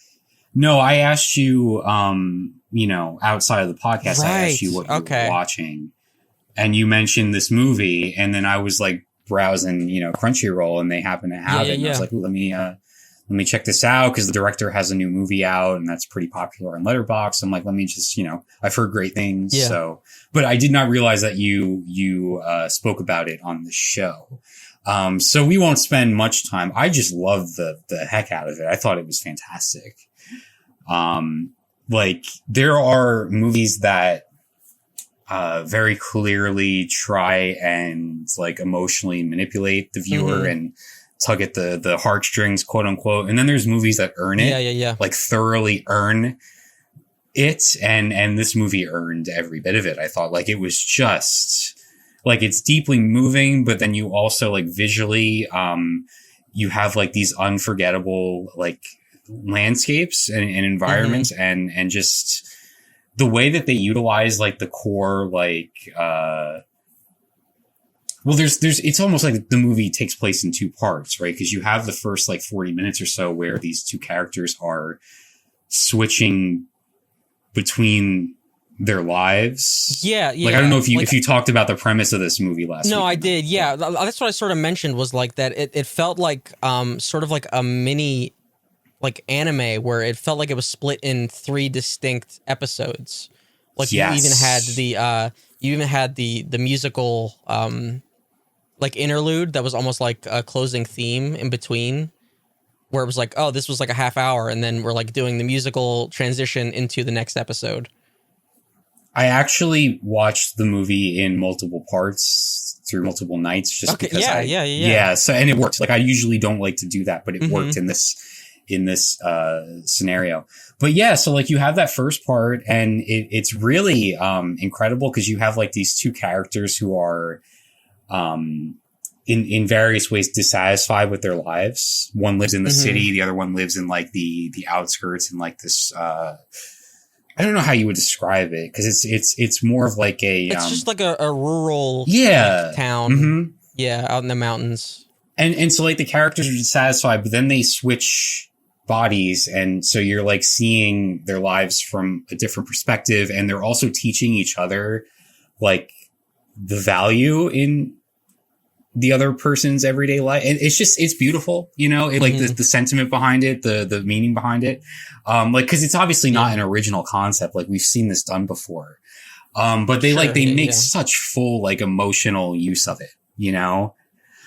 you know, outside of the podcast, right. I asked you what you were watching, and you mentioned this movie, and then I was like browsing, you know, Crunchyroll, and they happen to have it. And I was like, let me check this out because the director has a new movie out and that's pretty popular on Letterboxd. I'm like, let me just, you know, I've heard great things. Yeah. So, but I did not realize that you spoke about it on the show. So we won't spend much time. I just loved the heck out of it. I thought it was fantastic. Like there are movies that, very clearly try and like emotionally manipulate the viewer and tug at the heartstrings, quote unquote. And then there's movies that earn it. Yeah. Like thoroughly earn it. And this movie earned every bit of it. I thought like it was just like, it's deeply moving, but then you also like visually, you have like these unforgettable like landscapes and environments and just the way that they utilize like the core, like, well, it's almost like the movie takes place in two parts, right? Because you have the first like 40 minutes or so where these two characters are switching between their lives. Yeah. Like, I don't know if you talked about the premise of this movie last week. No, I did. Yeah. That's what I sort of mentioned was like that it felt like, sort of like a mini, like anime where it felt like it was split in 3 distinct episodes. Like you even had the musical, like interlude that was almost like a closing theme in between where it was like, oh, this was like a half hour. And then we're like doing the musical transition into the next episode. I actually watched the movie in multiple parts through multiple nights just because yeah. So, and it worked. Like I usually don't like to do that, but it worked in this scenario. But yeah, so like you have that first part and it's really, incredible because you have like these two characters who are, in various ways dissatisfied with their lives. One lives in the city. The other one lives in like the outskirts and like this, I don't know how you would describe it because it's more of like it's just like a rural town. Yeah. Out in the mountains. And so like the characters are dissatisfied, but then they switch bodies. And so you're like seeing their lives from a different perspective. And they're also teaching each other like the value in the other person's everyday life. And it's beautiful, you know, like the sentiment behind it, the meaning behind it. Like, cause it's obviously not an original concept. Like we've seen this done before. But they make such full, like emotional use of it, you know?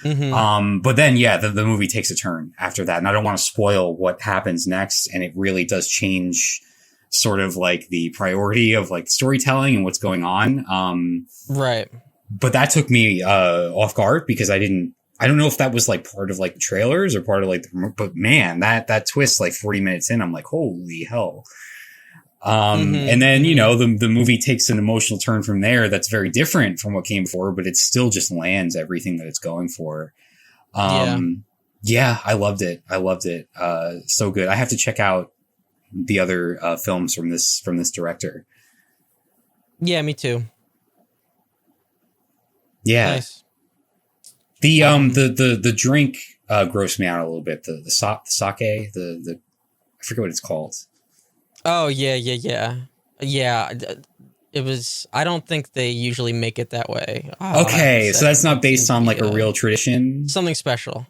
But then, the movie takes a turn after that. And I don't want to spoil what happens next. And it really does change sort of like the priority of like storytelling and what's going on. Right. But that took me, off guard because I don't know if that was like part of like the trailers or part of like but man, that twist like 40 minutes in, I'm like, holy hell. And then, you know, the movie takes an emotional turn from there that's very different from what came before, but it still just lands everything that it's going for. Yeah, I loved it. So good. I have to check out the other films from this director. Yeah, me too. Yeah. Nice. The drink grossed me out a little bit. The sake, I forget what it's called. Oh, yeah. It was. I don't think they usually make it that way. Okay, so that's not based on like a real tradition. Something special.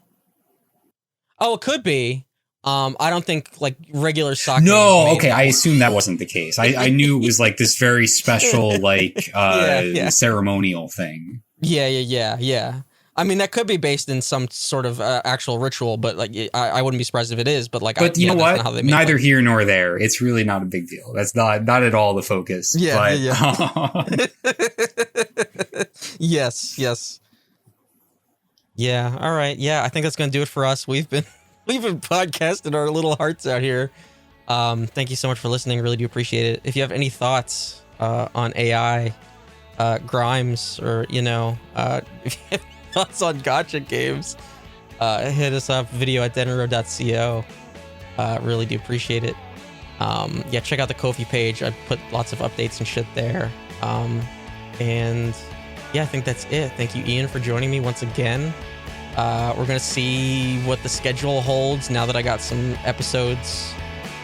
Oh, it could be. I don't think like regular soccer. No, okay. I assume that wasn't the case. I knew it was like this very special, like ceremonial thing. Yeah. I mean, that could be based in some sort of actual ritual, but like, I wouldn't be surprised if it is. But like, you know what? Neither here nor there. It's really not a big deal. That's not at all the focus. Yeah. Yes. Yeah. All right. Yeah. I think that's gonna do it for us. We've been podcasting our little hearts out here. Thank you so much for listening. Really do appreciate it. If you have any thoughts on AI, Grimes, or if you have thoughts on gacha games, hit us up, video@DeadEndRoad.co. Really do appreciate it. Check out the Ko-fi page. I put lots of updates and shit there. And yeah, I think that's it. Thank you, Ian, for joining me once again. We're gonna see what the schedule holds now that I got some episodes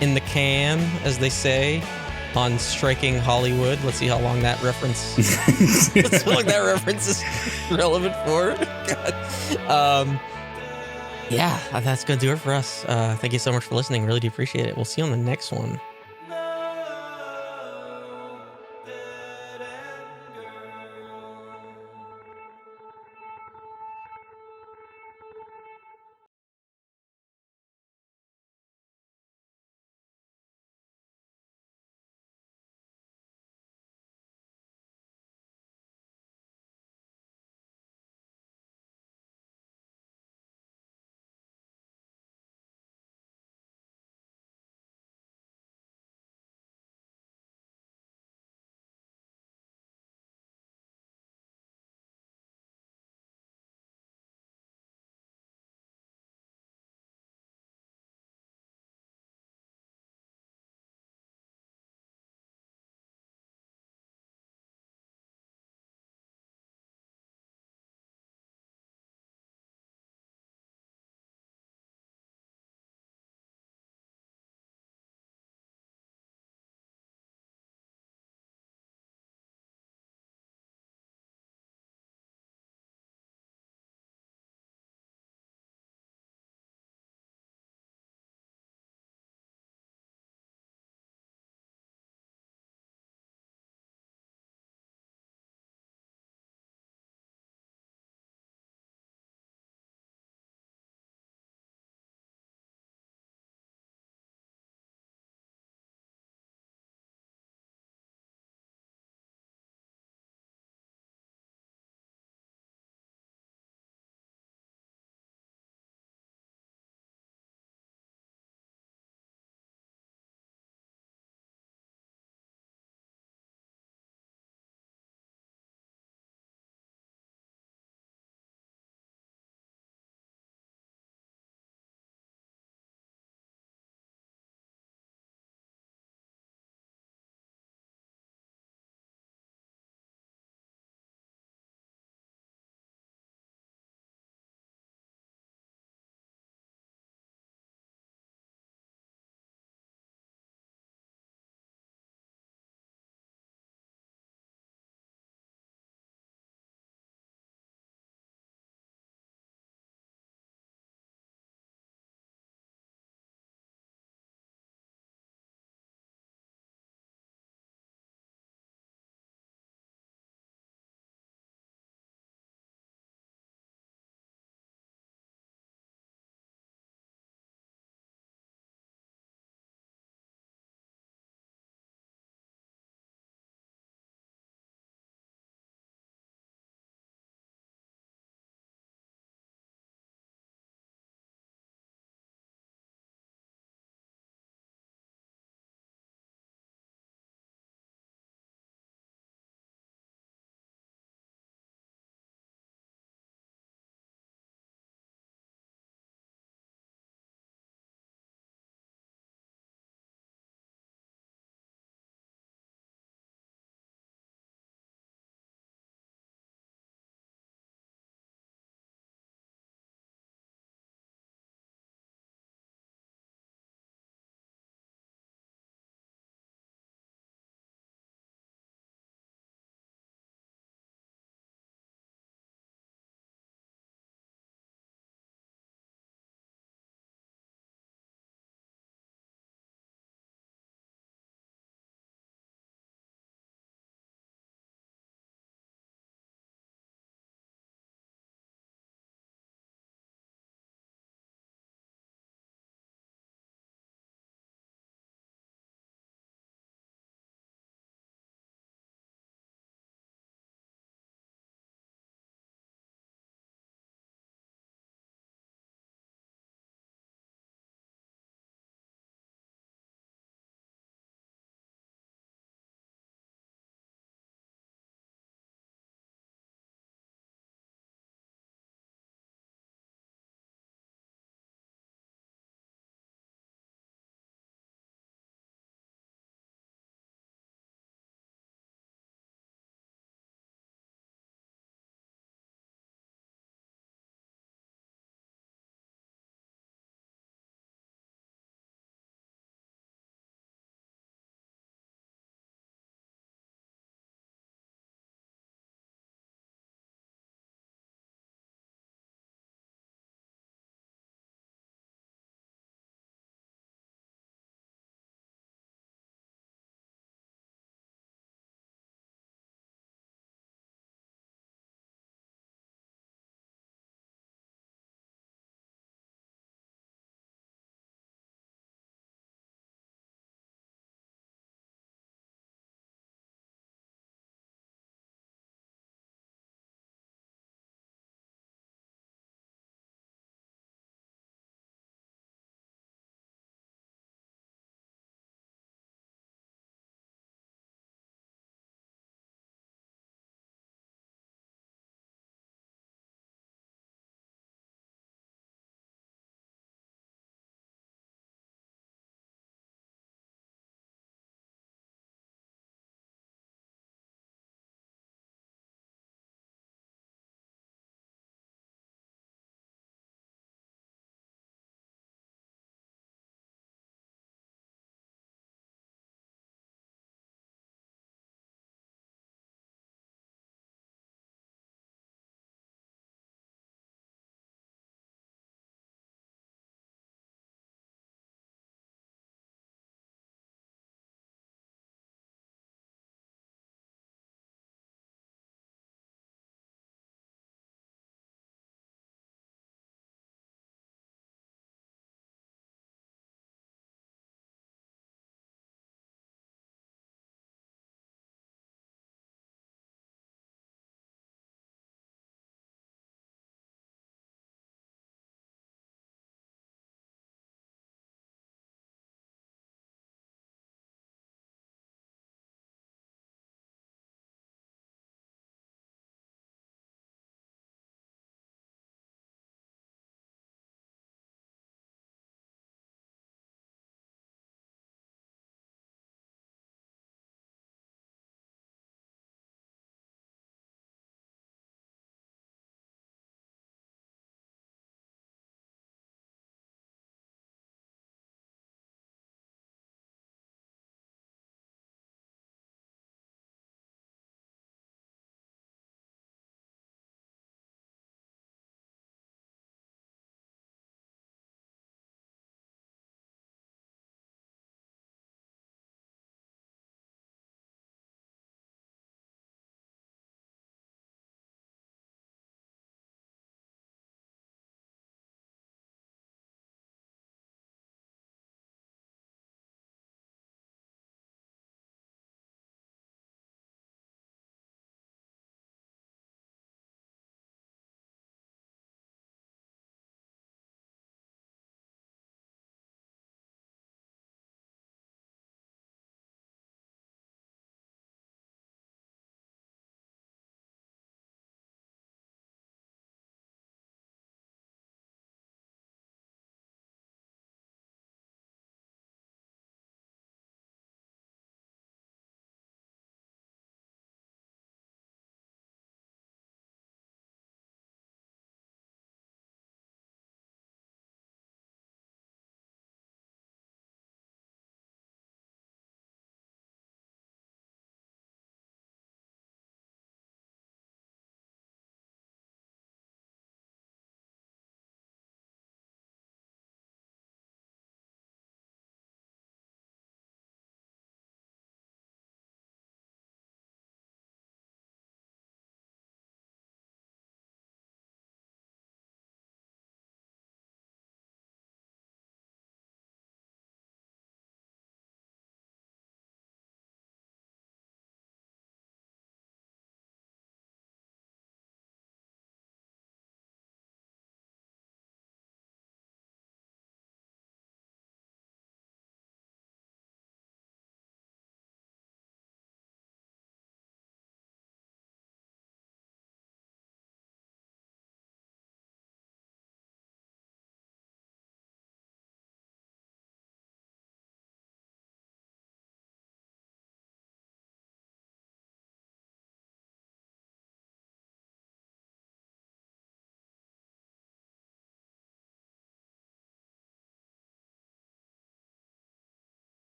in the can, as they say, on Striking Hollywood. Let's see how long that reference is relevant for. God. Yeah, that's gonna do it for us. Thank you so much for listening. Really do appreciate it. We'll see you on the next one.